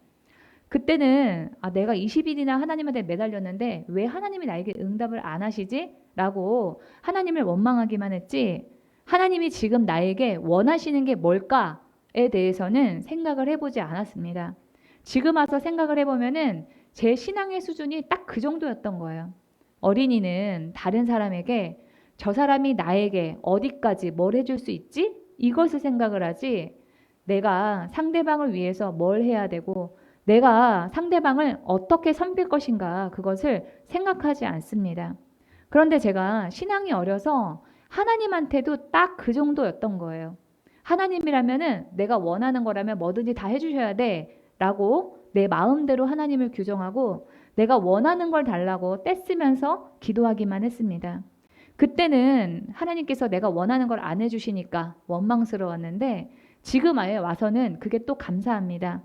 그때는 내가 20일이나 하나님한테 매달렸는데 왜 하나님이 나에게 응답을 안 하시지? 라고 하나님을 원망하기만 했지 하나님이 지금 나에게 원하시는 게 뭘까에 대해서는 생각을 해보지 않았습니다. 지금 와서 생각을 해보면은 제 신앙의 수준이 딱 그 정도였던 거예요. 어린이는 다른 사람에게 저 사람이 나에게 어디까지 뭘 해줄 수 있지? 이것을 생각을 하지 내가 상대방을 위해서 뭘 해야 되고 내가 상대방을 어떻게 섬길 것인가 그것을 생각하지 않습니다. 그런데 제가 신앙이 어려서 하나님한테도 딱 그 정도였던 거예요. 하나님이라면은 내가 원하는 거라면 뭐든지 다 해주셔야 돼 라고 내 마음대로 하나님을 규정하고 내가 원하는 걸 달라고 떼쓰면서 기도하기만 했습니다. 그때는 하나님께서 내가 원하는 걸 안 해주시니까 원망스러웠는데 지금 아예 와서는 그게 또 감사합니다.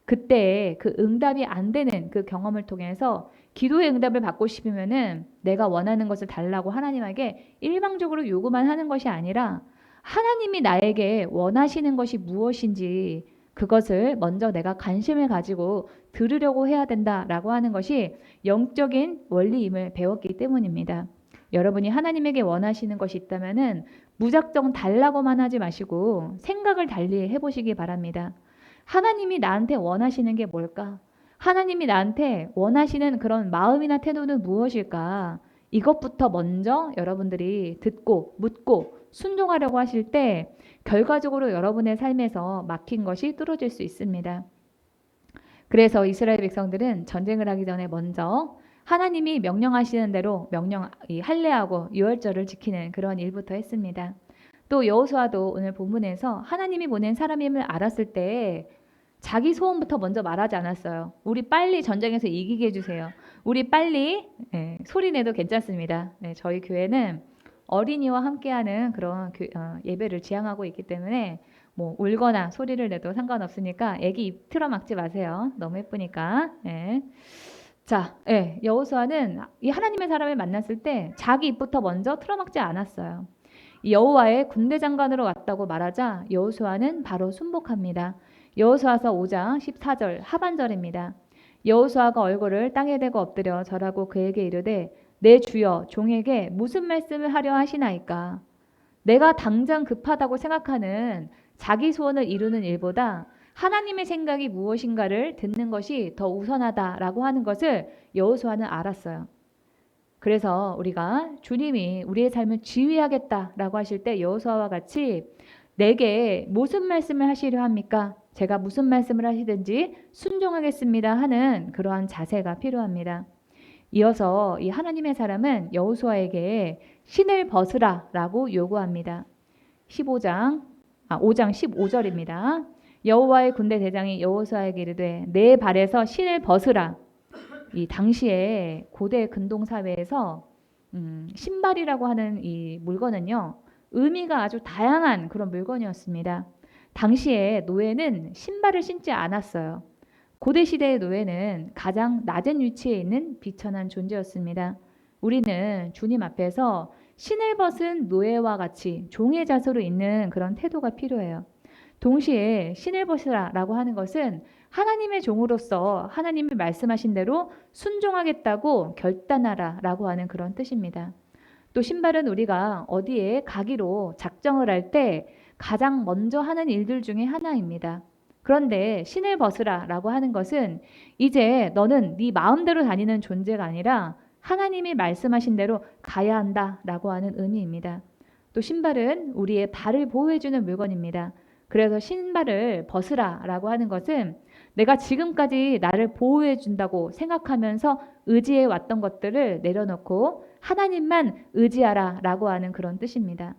그때 그 응답이 안 되는 그 경험을 통해서 기도의 응답을 받고 싶으면은 내가 원하는 것을 달라고 하나님에게 일방적으로 요구만 하는 것이 아니라 하나님이 나에게 원하시는 것이 무엇인지 그것을 먼저 내가 관심을 가지고 들으려고 해야 된다라고 하는 것이 영적인 원리임을 배웠기 때문입니다. 여러분이 하나님에게 원하시는 것이 있다면은 무작정 달라고만 하지 마시고 생각을 달리 해보시기 바랍니다. 하나님이 나한테 원하시는 게 뭘까? 하나님이 나한테 원하시는 그런 마음이나 태도는 무엇일까? 이것부터 먼저 여러분들이 듣고 묻고 순종하려고 하실 때 결과적으로 여러분의 삶에서 막힌 것이 뚫어질 수 있습니다. 그래서 이스라엘 백성들은 전쟁을 하기 전에 먼저 하나님이 명령하시는 대로 할례하고 유월절을 지키는 그런 일부터 했습니다. 또 여호수아도 오늘 본문에서 하나님이 보낸 사람임을 알았을 때 자기 소원부터 먼저 말하지 않았어요. 우리 빨리 전쟁에서 이기게 해주세요. 우리 빨리 소리 내도 괜찮습니다. 저희 교회는 어린이와 함께하는 그런 예배를 지향하고 있기 때문에 뭐 울거나 소리를 내도 상관없으니까 애기 입 틀어막지 마세요. 너무 예쁘니까. 예. 자, 예, 여호수아는 이 하나님의 사람을 만났을 때 자기 입부터 먼저 틀어막지 않았어요. 이 여호와의 군대 장관으로 왔다고 말하자 여호수아는 바로 순복합니다. 여호수아서 5장 14절 하반절입니다. 여호수아가 얼굴을 땅에 대고 엎드려 절하고 그에게 이르되 내 주여 종에게 무슨 말씀을 하려 하시나이까. 내가 당장 급하다고 생각하는 자기 소원을 이루는 일보다 하나님의 생각이 무엇인가를 듣는 것이 더 우선하다라고 하는 것을 여호수아는 알았어요. 그래서 우리가 주님이 우리의 삶을 지휘하겠다라고 하실 때 여호수아와 같이 내게 무슨 말씀을 하시려 합니까? 제가 무슨 말씀을 하시든지 순종하겠습니다 하는 그러한 자세가 필요합니다. 이어서 이 하나님의 사람은 여호수아에게 신을 벗으라라고 요구합니다. 5장 15절입니다. 여호와의 군대 대장이 여호수아에게 이르되 내 발에서 신을 벗으라. 이 당시에 고대 근동 사회에서 신발이라고 하는 이 물건은요 의미가 아주 다양한 그런 물건이었습니다. 당시에 노예는 신발을 신지 않았어요. 고대 시대의 노예는 가장 낮은 위치에 있는 비천한 존재였습니다. 우리는 주님 앞에서 신을 벗은 노예와 같이 종의 자세로 있는 그런 태도가 필요해요. 동시에 신을 벗으라라고 하는 것은 하나님의 종으로서 하나님이 말씀하신 대로 순종하겠다고 결단하라라고 하는 그런 뜻입니다. 또 신발은 우리가 어디에 가기로 작정을 할 때 가장 먼저 하는 일들 중에 하나입니다. 그런데 신을 벗으라라고 하는 것은 이제 너는 네 마음대로 다니는 존재가 아니라 하나님이 말씀하신 대로 가야 한다라고 하는 의미입니다. 또 신발은 우리의 발을 보호해주는 물건입니다. 그래서 신발을 벗으라라고 하는 것은 내가 지금까지 나를 보호해준다고 생각하면서 의지해 왔던 것들을 내려놓고 하나님만 의지하라라고 하는 그런 뜻입니다.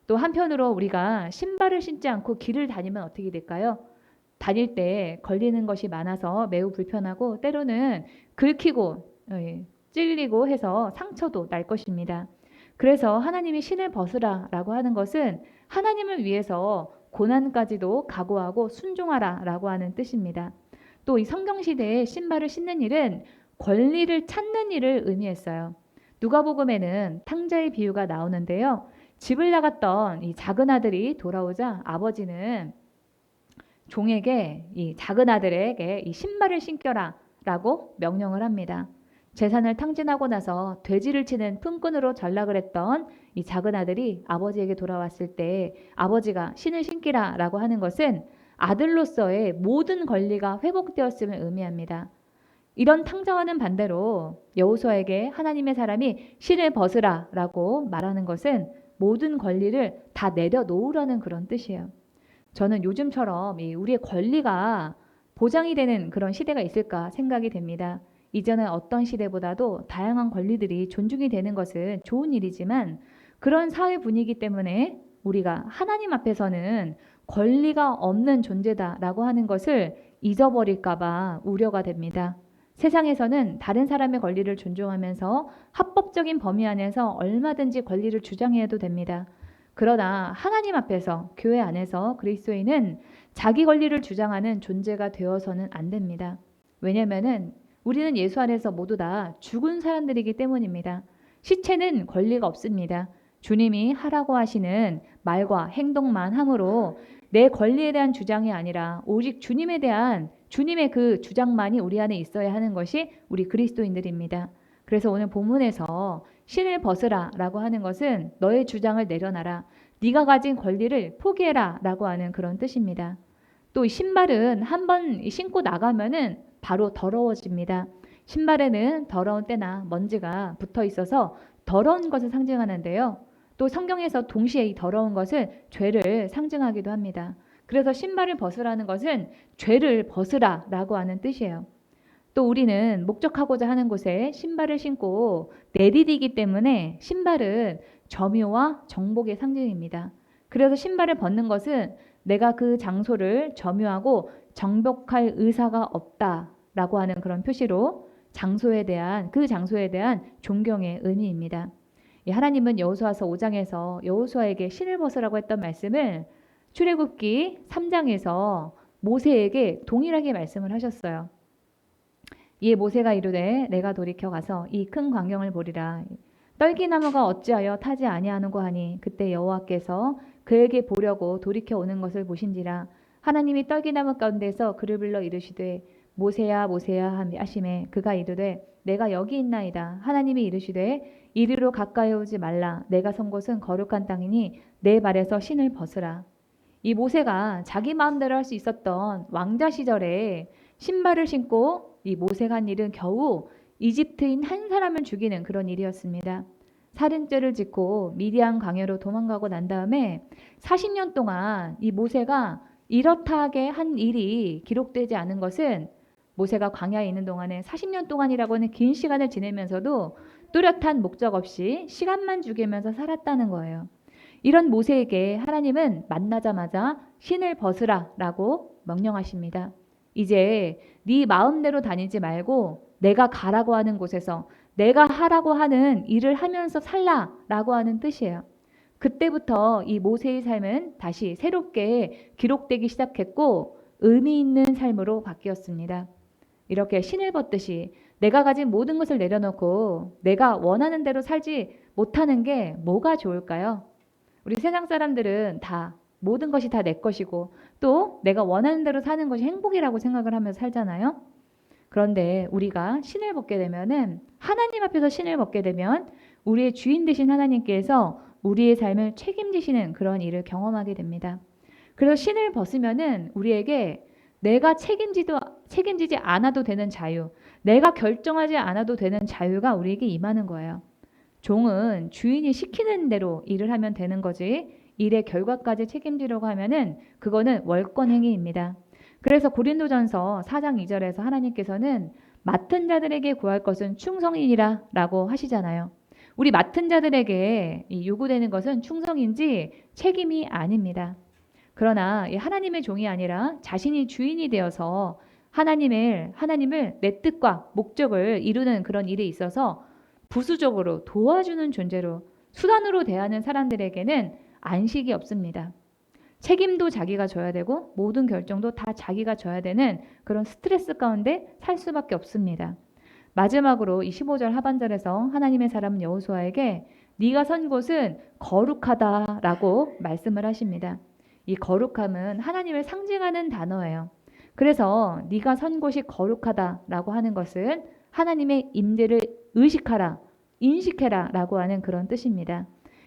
또 한편으로 우리가 신발을 신지 않고 길을 다니면 어떻게 될까요? 다닐 때 걸리는 것이 많아서 매우 불편하고 때로는 긁히고 찔리고 해서 상처도 날 것입니다. 그래서 하나님이 신을 벗으라라고 하는 것은 하나님을 위해서 고난까지도 각오하고 순종하라라고 하는 뜻입니다. 또 이 성경시대에 신발을 신는 일은 권리를 찾는 일을 의미했어요. 누가복음에는 탕자의 비유가 나오는데요. 집을 나갔던 이 작은 아들이 돌아오자 아버지는 종에게 이 작은 아들에게 이 신발을 신겨라라고 명령을 합니다. 재산을 탕진하고 나서 돼지를 치는 품꾼으로 전락을 했던 이 작은 아들이 아버지에게 돌아왔을 때 아버지가 신을 신기라라고 하는 것은 아들로서의 모든 권리가 회복되었음을 의미합니다. 이런 탕자와는 반대로 여호수아에게 하나님의 사람이 신을 벗으라라고 말하는 것은 모든 권리를 다 내려놓으라는 그런 뜻이에요. 저는 요즘처럼 우리의 권리가 보장이 되는 그런 시대가 있을까 생각이 됩니다. 이전에 어떤 시대보다도 다양한 권리들이 존중이 되는 것은 좋은 일이지만 그런 사회 분위기 때문에 우리가 하나님 앞에서는 권리가 없는 존재다라고 하는 것을 잊어버릴까 봐 우려가 됩니다. 세상에서는 다른 사람의 권리를 존중하면서 합법적인 범위 안에서 얼마든지 권리를 주장해도 됩니다. 그러나 하나님 앞에서 교회 안에서 그리스도인은 자기 권리를 주장하는 존재가 되어서는 안 됩니다. 왜냐하면 우리는 예수 안에서 모두 다 죽은 사람들이기 때문입니다. 시체는 권리가 없습니다. 주님이 하라고 하시는 말과 행동만 함으로 내 권리에 대한 주장이 아니라 오직 주님에 대한 주님의 그 주장만이 우리 안에 있어야 하는 것이 우리 그리스도인들입니다. 그래서 오늘 본문에서 신을 벗으라라고 하는 것은 너의 주장을 내려놔라. 네가 가진 권리를 포기해라 라고 하는 그런 뜻입니다. 또 신발은 한번 신고 나가면은 바로 더러워집니다. 신발에는 더러운 때나 먼지가 붙어 있어서 더러운 것을 상징하는데요. 또 성경에서 동시에 이 더러운 것은 죄를 상징하기도 합니다. 그래서 신발을 벗으라는 것은 죄를 벗으라라고 하는 뜻이에요. 또 우리는 목적하고자 하는 곳에 신발을 신고 내디디기 때문에 신발은 점유와 정복의 상징입니다. 그래서 신발을 벗는 것은 내가 그 장소를 점유하고 정복할 의사가 없다라고 하는 그런 표시로 그 장소에 대한 존경의 의미입니다. 이 하나님은 여호수아서 5장에서 여호수아에게 신을 벗으라고 했던 말씀을 출애굽기 3장에서 모세에게 동일하게 말씀을 하셨어요. 이에 모세가 이르되 내가 돌이켜 가서 이 큰 광경을 보리라. 떨기나무가 어찌하여 타지 아니하는고 하니 그때 여호와께서 그에게 보려고 돌이켜 오는 것을 보신지라. 하나님이 떨기나무 가운데서 그를 불러 이르시되 모세야 모세야 하시매 그가 이르되 내가 여기 있나이다. 하나님이 이르시되 이리로 가까이 오지 말라. 내가 선 곳은 거룩한 땅이니 내 발에서 신을 벗으라. 이 모세가 자기 마음대로 할 수 있었던 왕자 시절에 신발을 신고 이 모세가 한 일은 겨우 이집트인 한 사람을 죽이는 그런 일이었습니다. 살인죄를 짓고 미디안 광야로 도망가고 난 다음에 40년 동안 이 모세가 이렇다하게 한 일이 기록되지 않은 것은 모세가 광야에 있는 동안에 40년 동안이라고 하는 긴 시간을 지내면서도 뚜렷한 목적 없이 시간만 죽이면서 살았다는 거예요. 이런 모세에게 하나님은 만나자마자 신을 벗으라 라고 명령하십니다. 이제 네 마음대로 다니지 말고 내가 가라고 하는 곳에서 내가 하라고 하는 일을 하면서 살라라고 하는 뜻이에요. 그때부터 이 모세의 삶은 다시 새롭게 기록되기 시작했고 의미 있는 삶으로 바뀌었습니다. 이렇게 신을 벗듯이 내가 가진 모든 것을 내려놓고 내가 원하는 대로 살지 못하는 게 뭐가 좋을까요? 우리 세상 사람들은 다 모든 것이 다 내 것이고 또 내가 원하는 대로 사는 것이 행복이라고 생각을 하면서 살잖아요. 그런데 우리가 신을 벗게 되면은 하나님 앞에서 신을 벗게 되면 우리의 주인 되신 하나님께서 우리의 삶을 책임지시는 그런 일을 경험하게 됩니다. 그래서 신을 벗으면은 우리에게 내가 책임지지 않아도 되는 자유, 내가 결정하지 않아도 되는 자유가 우리에게 임하는 거예요. 종은 주인이 시키는 대로 일을 하면 되는 거지 일의 결과까지 책임지려고 하면은 그거는 월권 행위입니다. 그래서 고린도전서 4장 2절에서 하나님께서는 맡은 자들에게 구할 것은 충성이니라 라고 하시잖아요. 우리 맡은 자들에게 요구되는 것은 충성인지 책임이 아닙니다. 그러나 하나님의 종이 아니라 자신이 주인이 되어서 하나님을 내 뜻과 목적을 이루는 그런 일에 있어서 부수적으로 도와주는 존재로 수단으로 대하는 사람들에게는 안식이 없습니다. 책임도 자기가 져야 되고 모든 결정도 다 자기가 져야 되는 그런 스트레스 가운데 살 수밖에 없습니다. 마지막으로 이 15절 하반절에서 하나님의 사람 여호수아에게 네가 선 곳은 거룩하다라고 말씀을 하십니다. 이 거룩함은 하나님을 상징하는 단어예요. 그래서 네가 선 곳이 거룩하다라고 하는 것은 하나님의 임재를 의식하라, 인식해라 라고 하는 그런 뜻입니다.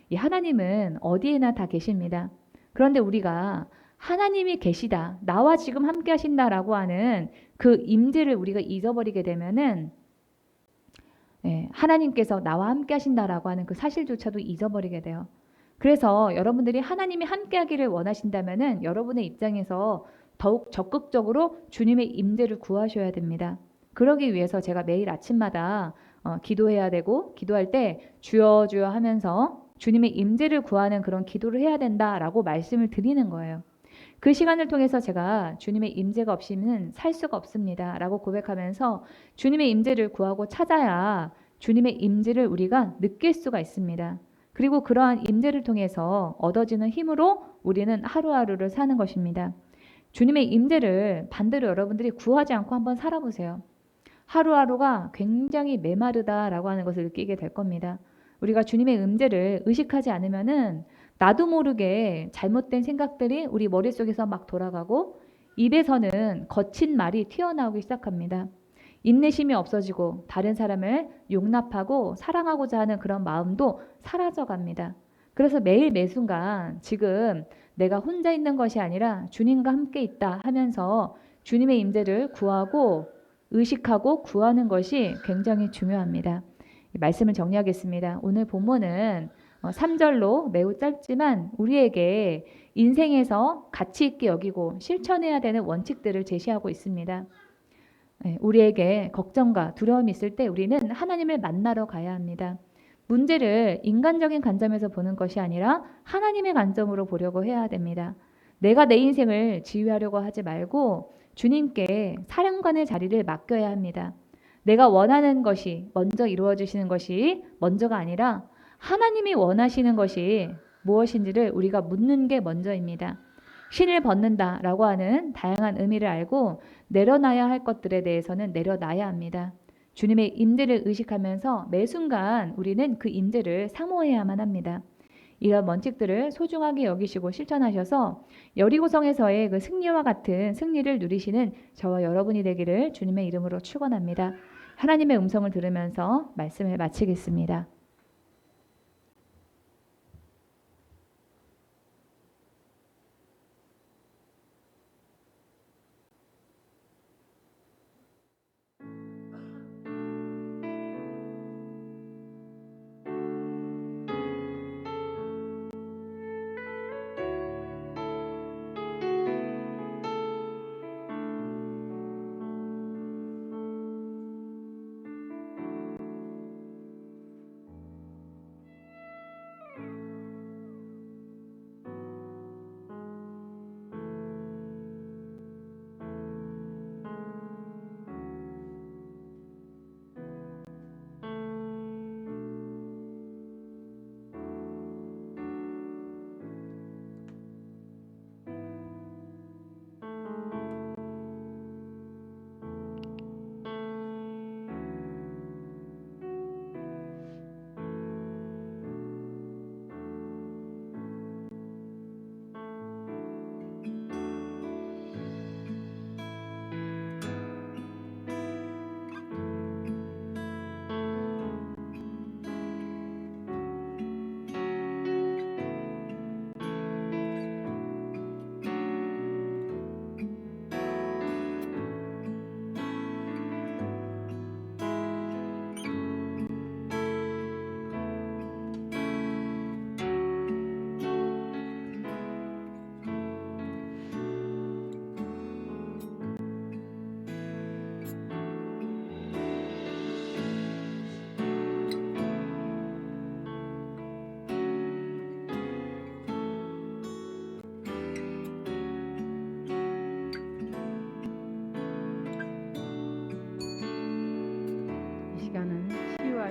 이 하나님은 어디에나 다 계십니다. 그런데 우리가 하나님이 계시다, 나와 지금 함께 하신다라고 하는 그 임재를 우리가 잊어버리게 되면은 하나님께서 나와 함께 하신다라고 하는 그 사실조차도 잊어버리게 돼요. 그래서 여러분들이 하나님이 함께 하기를 원하신다면은 여러분의 입장에서 더욱 적극적으로 주님의 임재를 구하셔야 됩니다. 그러기 위해서 제가 매일 아침마다 기도해야 되고 기도할 때 주여 주여 하면서 주님의 임재를 구하는 그런 기도를 해야 된다라고 말씀을 드리는 거예요. 그 시간을 통해서 제가 주님의 임재가 없이는 살 수가 없습니다 라고 고백하면서 주님의 임재를 구하고 찾아야 주님의 임재를 우리가 느낄 수가 있습니다. 그리고 그러한 임재를 통해서 얻어지는 힘으로 우리는 하루하루를 사는 것입니다. 주님의 임재를 반대로 여러분들이 구하지 않고 한번 살아보세요. 하루하루가 굉장히 메마르다라고 하는 것을 느끼게 될 겁니다. 우리가 주님의 임재를 의식하지 않으면은 나도 모르게 잘못된 생각들이 우리 머릿속에서 막 돌아가고 입에서는 거친 말이 튀어나오기 시작합니다. 인내심이 없어지고 다른 사람을 용납하고 사랑하고자 하는 그런 마음도 사라져갑니다. 그래서 매일 매순간 지금 내가 혼자 있는 것이 아니라 주님과 함께 있다 하면서 주님의 임재를 구하고 의식하고 구하는 것이 굉장히 중요합니다. 말씀을 정리하겠습니다. 오늘 본문은 3절로 매우 짧지만 우리에게 인생에서 가치 있게 여기고 실천해야 되는 원칙들을 제시하고 있습니다. 우리에게 걱정과 두려움이 있을 때 우리는 하나님을 만나러 가야 합니다. 문제를 인간적인 관점에서 보는 것이 아니라 하나님의 관점으로 보려고 해야 됩니다. 내가 내 인생을 지휘하려고 하지 말고 주님께 사령관의 자리를 맡겨야 합니다. 내가 원하는 것이 먼저 이루어지시는 것이 먼저가 아니라 하나님이 원하시는 것이 무엇인지를 우리가 묻는 게 먼저입니다. 신을 벗는다라고 하는 다양한 의미를 알고 내려놔야 할 것들에 대해서는 내려놔야 합니다. 주님의 임재를 의식하면서 매 순간 우리는 그 임재를 사모해야만 합니다. 이런 원칙들을 소중하게 여기시고 실천하셔서 여리고성에서의 그 승리와 같은 승리를 누리시는 저와 여러분이 되기를 주님의 이름으로 축원합니다. 하나님의 음성을 들으면서 말씀을 마치겠습니다.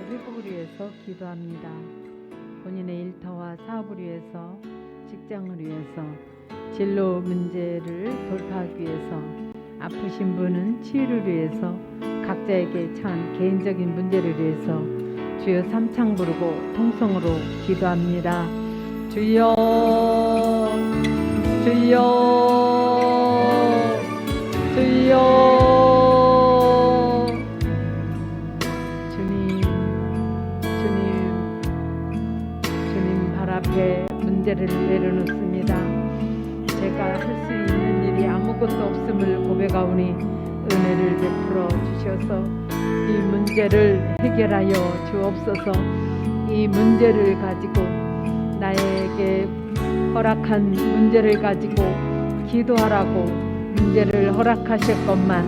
회복을 위해서 기도합니다. 본인의 일터와 사업을 위해서, 직장을 위해서, 진로 문제를 돌파하기 위해서, 아프신 분은 치유를 위해서, 각자에게 처한 개인적인 문제를 위해서 주여 삼창 부르고 통성으로 기도합니다. 주여, 주여, 주여. 앞에 문제를 내려놓습니다. 제가 할 수 있는 일이 아무것도 없음을 고백하오니 은혜를 베풀어 주셔서 이 문제를 해결하여 주옵소서. 이 문제를 가지고 나에게 허락한 문제를 가지고 기도하라고 문제를 허락하셨건만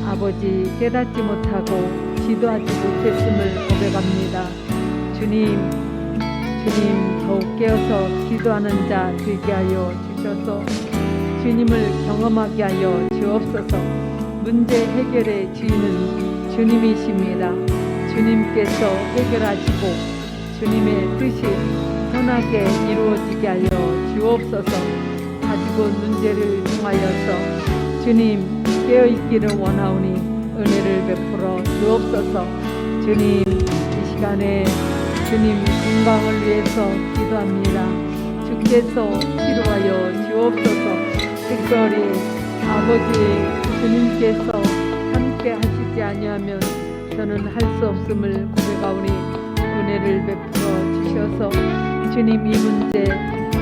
아버지 깨닫지 못하고 기도하지 못했음을 고백합니다. 주님 더욱 깨어서 기도하는 자 되게 하여 주셔서 주님을 경험하게 하여 주옵소서. 문제 해결의 주인은 주님이십니다. 주님께서 해결하시고 주님의 뜻이 선하게 이루어지게 하여 주옵소서. 가지고 문제를 통하여서 주님 깨어있기를 원하오니 은혜를 베풀어 주옵소서. 주님 이 시간에 주님 건강을 위해서 기도합니다. 주께서 치료하여 주옵소서. 특별히 아버지 주님께서 함께 하시지 아니하면 저는 할 수 없음을 고백하오니 은혜를 베풀어 주셔서 주님 이 문제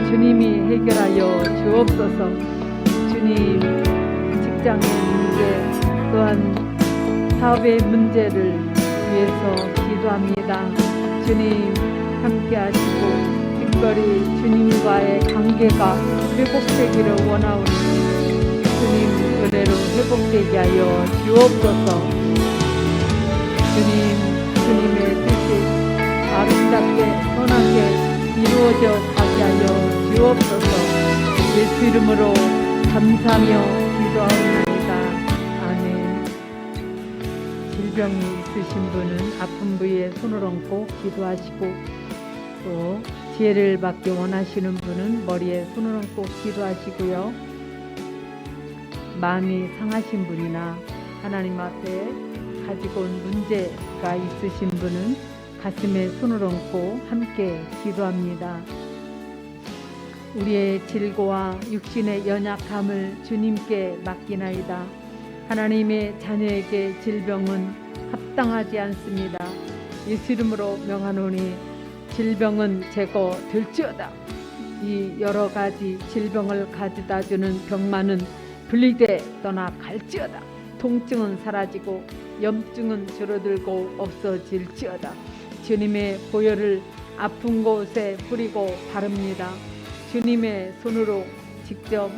주님이 해결하여 주옵소서. 주님 직장의 문제 또한 사업의 문제를 위해서 기도합니다. 주님 함께 하시고 특별히 주님과의 관계가 회복되기를 원하오니 주님 은혜로 회복되게 하여 주옵소서. 주님의 뜻이 아름답게 선하게 이루어져 가게 하여 주옵소서. 예수 이름으로 감사하며 기도하옵나이다. 아멘. 질병이 있으신 분은 아픈 부위에 손을 얹고 기도하시고 또 지혜를 받기 원하시는 분은 머리에 손을 얹고 기도하시고요. 마음이 상하신 분이나 하나님 앞에 가지고 온 문제가 있으신 분은 가슴에 손을 얹고 함께 기도합니다. 우리의 질고와 육신의 연약함을 주님께 맡기나이다. 하나님의 자녀에게 질병은 합당하지 않습니다. 예수 이름으로 명하노니 질병은 제거될지어다. 이 여러 가지 질병을 가져다 주는 병만은 분리돼 떠나 갈지어다. 통증은 사라지고 염증은 줄어들고 없어질지어다. 주님의 보혈을 아픈 곳에 뿌리고 바릅니다. 주님의 손으로 직접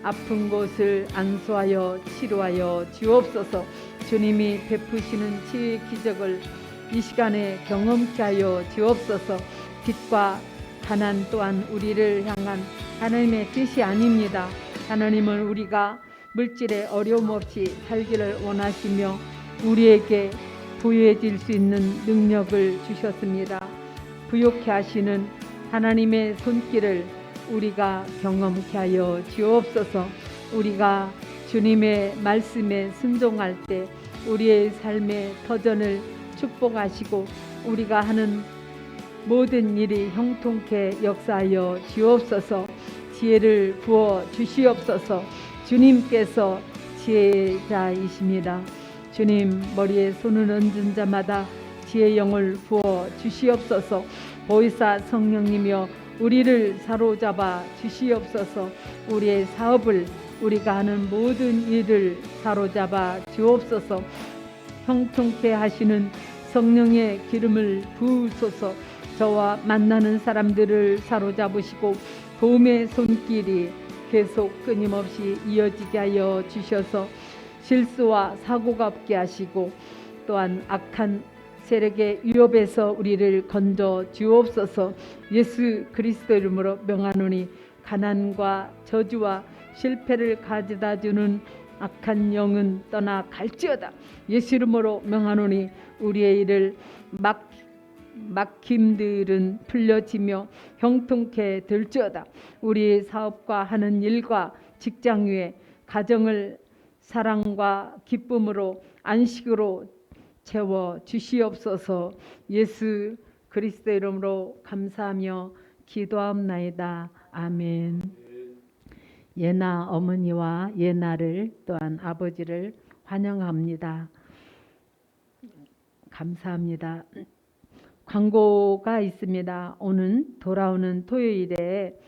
아픈 곳을 안수하여 치료하여 주옵소서. 주님이 베푸시는 치유의 기적을 이 시간에 경험케 하여 주옵소서. 빛과 가난 또한 우리를 향한 하나님의 뜻이 아닙니다. 하나님은 우리가 물질의 어려움 없이 살기를 원하시며 우리에게 부유해질 수 있는 능력을 주셨습니다. 부욕케 하시는 하나님의 손길을 우리가 경험케 하여 주옵소서. 우리가 주님의 말씀에 순종할 때 우리의 삶의 터전을 축복하시고 우리가 하는 모든 일이 형통케 역사하여 주옵소서. 지혜를 부어 주시옵소서. 주님께서 지혜자이십니다. 주님 머리에 손을 얹은 자마다 지혜의 영을 부어 주시옵소서. 보혜사 성령님이여 우리를 사로잡아 주시옵소서. 우리의 사업을 우리가 하는 모든 일을 사로잡아 주옵소서. 형통케 하시는 성령의 기름을 부으소서. 저와 만나는 사람들을 사로잡으시고 도움의 손길이 계속 끊임없이 이어지게 하여 주셔서 실수와 사고가 없게 하시고 또한 악한 세력의 위협에서 우리를 건져 주옵소서. 예수 그리스도 이름으로 명하노니 가난과 저주와 실패를 가져다 주는 악한 영은 떠나 갈지어다. 예수 이름으로 명하노니 우리의 일을 막힘들은 풀려지며 형통케 될지어다. 우리의 사업과 하는 일과 직장 위에 가정을 사랑과 기쁨으로 안식으로 채워 주시옵소서. 예수 그리스도 이름으로 감사하며 기도하옵나이다. 아멘. 예나 어머니와 예나를 또한 아버지를 환영합니다. 감사합니다. 광고가 있습니다. 오는 돌아오는 토요일에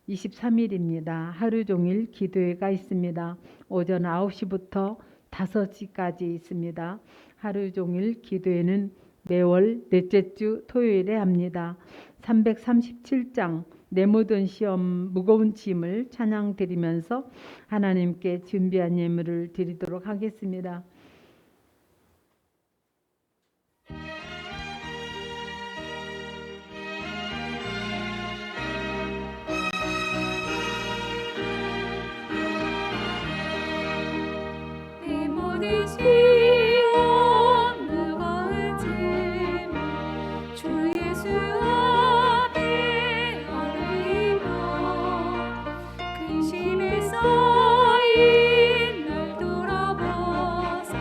23일입니다. 하루 종일 기도회가 있습니다. 오전 9시부터 5시까지 있습니다. 하루 종일 기도회는 매월 넷째 주 토요일에 합니다. 337장 내 모든 시험 무거운 짐을 찬양 드리면서 하나님께 준비한 예물을 드리도록 하겠습니다. 내 모든 시험 무거운 짐 주 예수 앞에 아뢰며 근심에 쌓인 날 돌아보사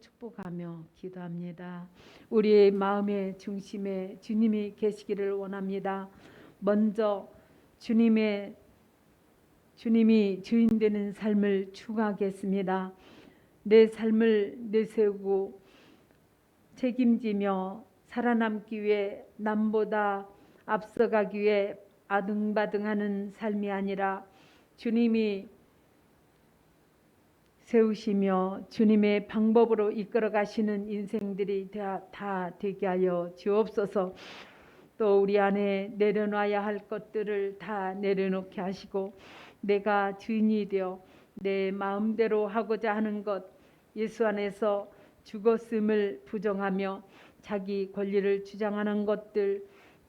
축복하며 기도합니다. 우리의 마음의 중심에 주님이 계시기를 원합니다. 먼저 주님이 주인 되는 삶을 추구하겠습니다. 내 삶을 내세우고 책임지며 살아남기 위해 남보다 앞서가기 위해 아등바등하는 삶이 아니라 주님이 세우시며 주님의 방법으로 이끌어 가시는 인생들이 다 되게 하여 주옵소서. 또 우리 안에 내려놔야 할 것들을 다 내려놓게 하시고 내가 주인이 되어 내 마음대로 하고자 하는 것, 예수 안에서 죽었음을 부정하며 자기 권리를 주장하는 것들,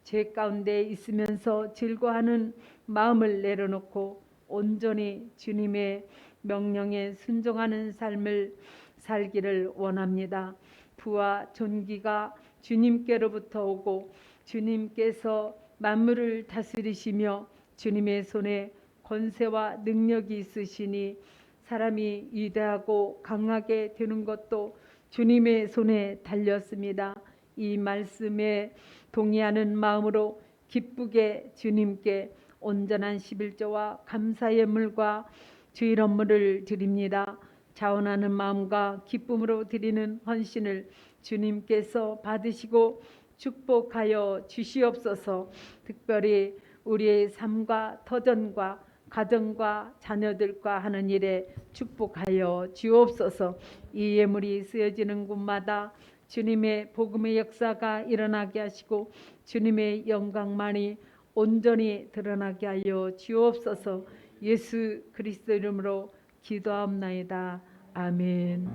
죄 가운데 있으면서 즐거워하는 마음을 내려놓고 온전히 주님의 명령에 순종하는 삶을 살기를 원합니다. 부와 존귀가 주님께로부터 오고 주님께서 만물을 다스리시며 주님의 손에 권세와 능력이 있으시니 사람이 위대하고 강하게 되는 것도 주님의 손에 달렸습니다. 이 말씀에 동의하는 마음으로 기쁘게 주님께 온전한 11조와 감사의 물과 주일 업무를 드립니다. 자원하는 마음과 기쁨으로 드리는 헌신을 주님께서 받으시고 축복하여 주시옵소서. 특별히 우리의 삶과 터전과 가정과 자녀들과 하는 일에 축복하여 주옵소서. 이 예물이 쓰여지는 곳마다 주님의 복음의 역사가 일어나게 하시고 주님의 영광만이 온전히 드러나게 하여 주옵소서. 예수 그리스도 이름으로 기도하옵나이다. 아멘.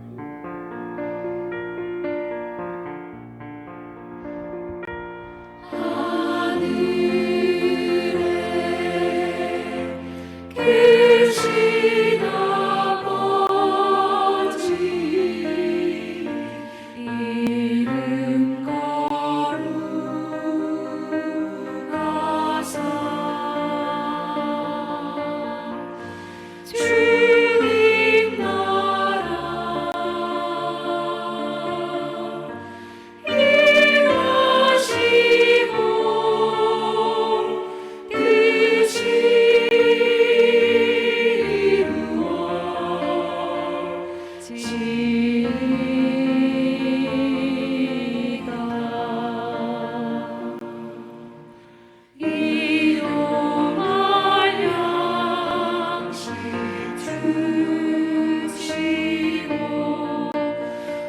계신 아버지 이름 거룩하사 주님 나라 임하시고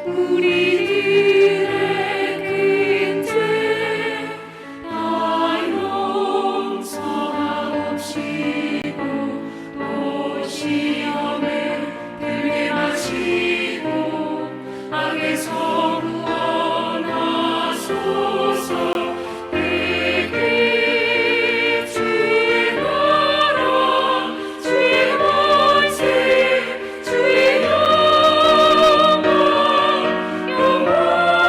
우리들의 큰 죄 다 용서하옵시고 또 시험에 들게 마시고 악에서 구원하소서. 내게 주의 나라 주의 권세 주의 영광 영원히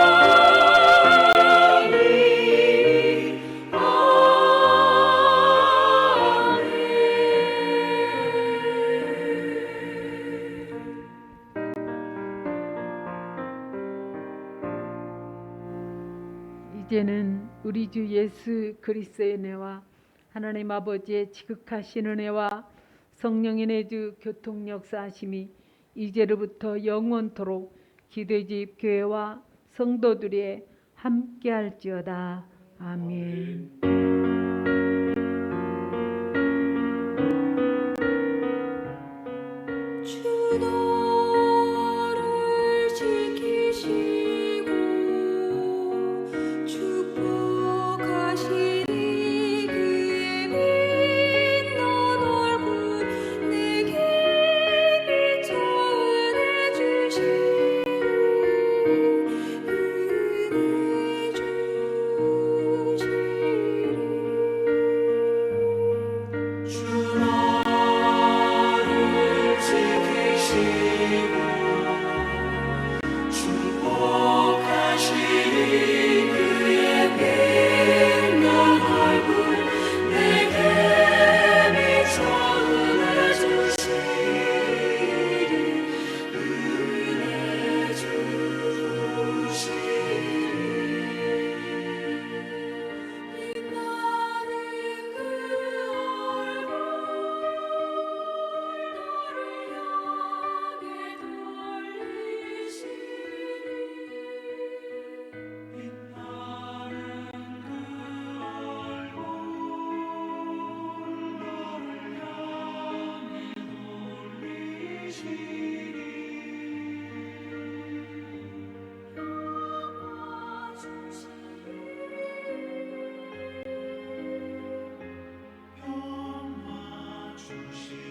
이제는 우리 주 예수 그리스도의 은혜와 하나님 아버지의 지극하신 은혜와 성령의 주 교통 역사하심이 이제로부터 영원토록 기도의 집 교회와 성도들이 함께할지어다. 아멘. 주 너를 지키시고 축복하시니 그의 빛난 얼굴 내게 비춰 은혜 주시니 은혜 주시리. 주 너를 지키시고 축복하시니 그의 빛난 얼굴 내게 비춰 은혜 주시리 은혜 주시리. 주시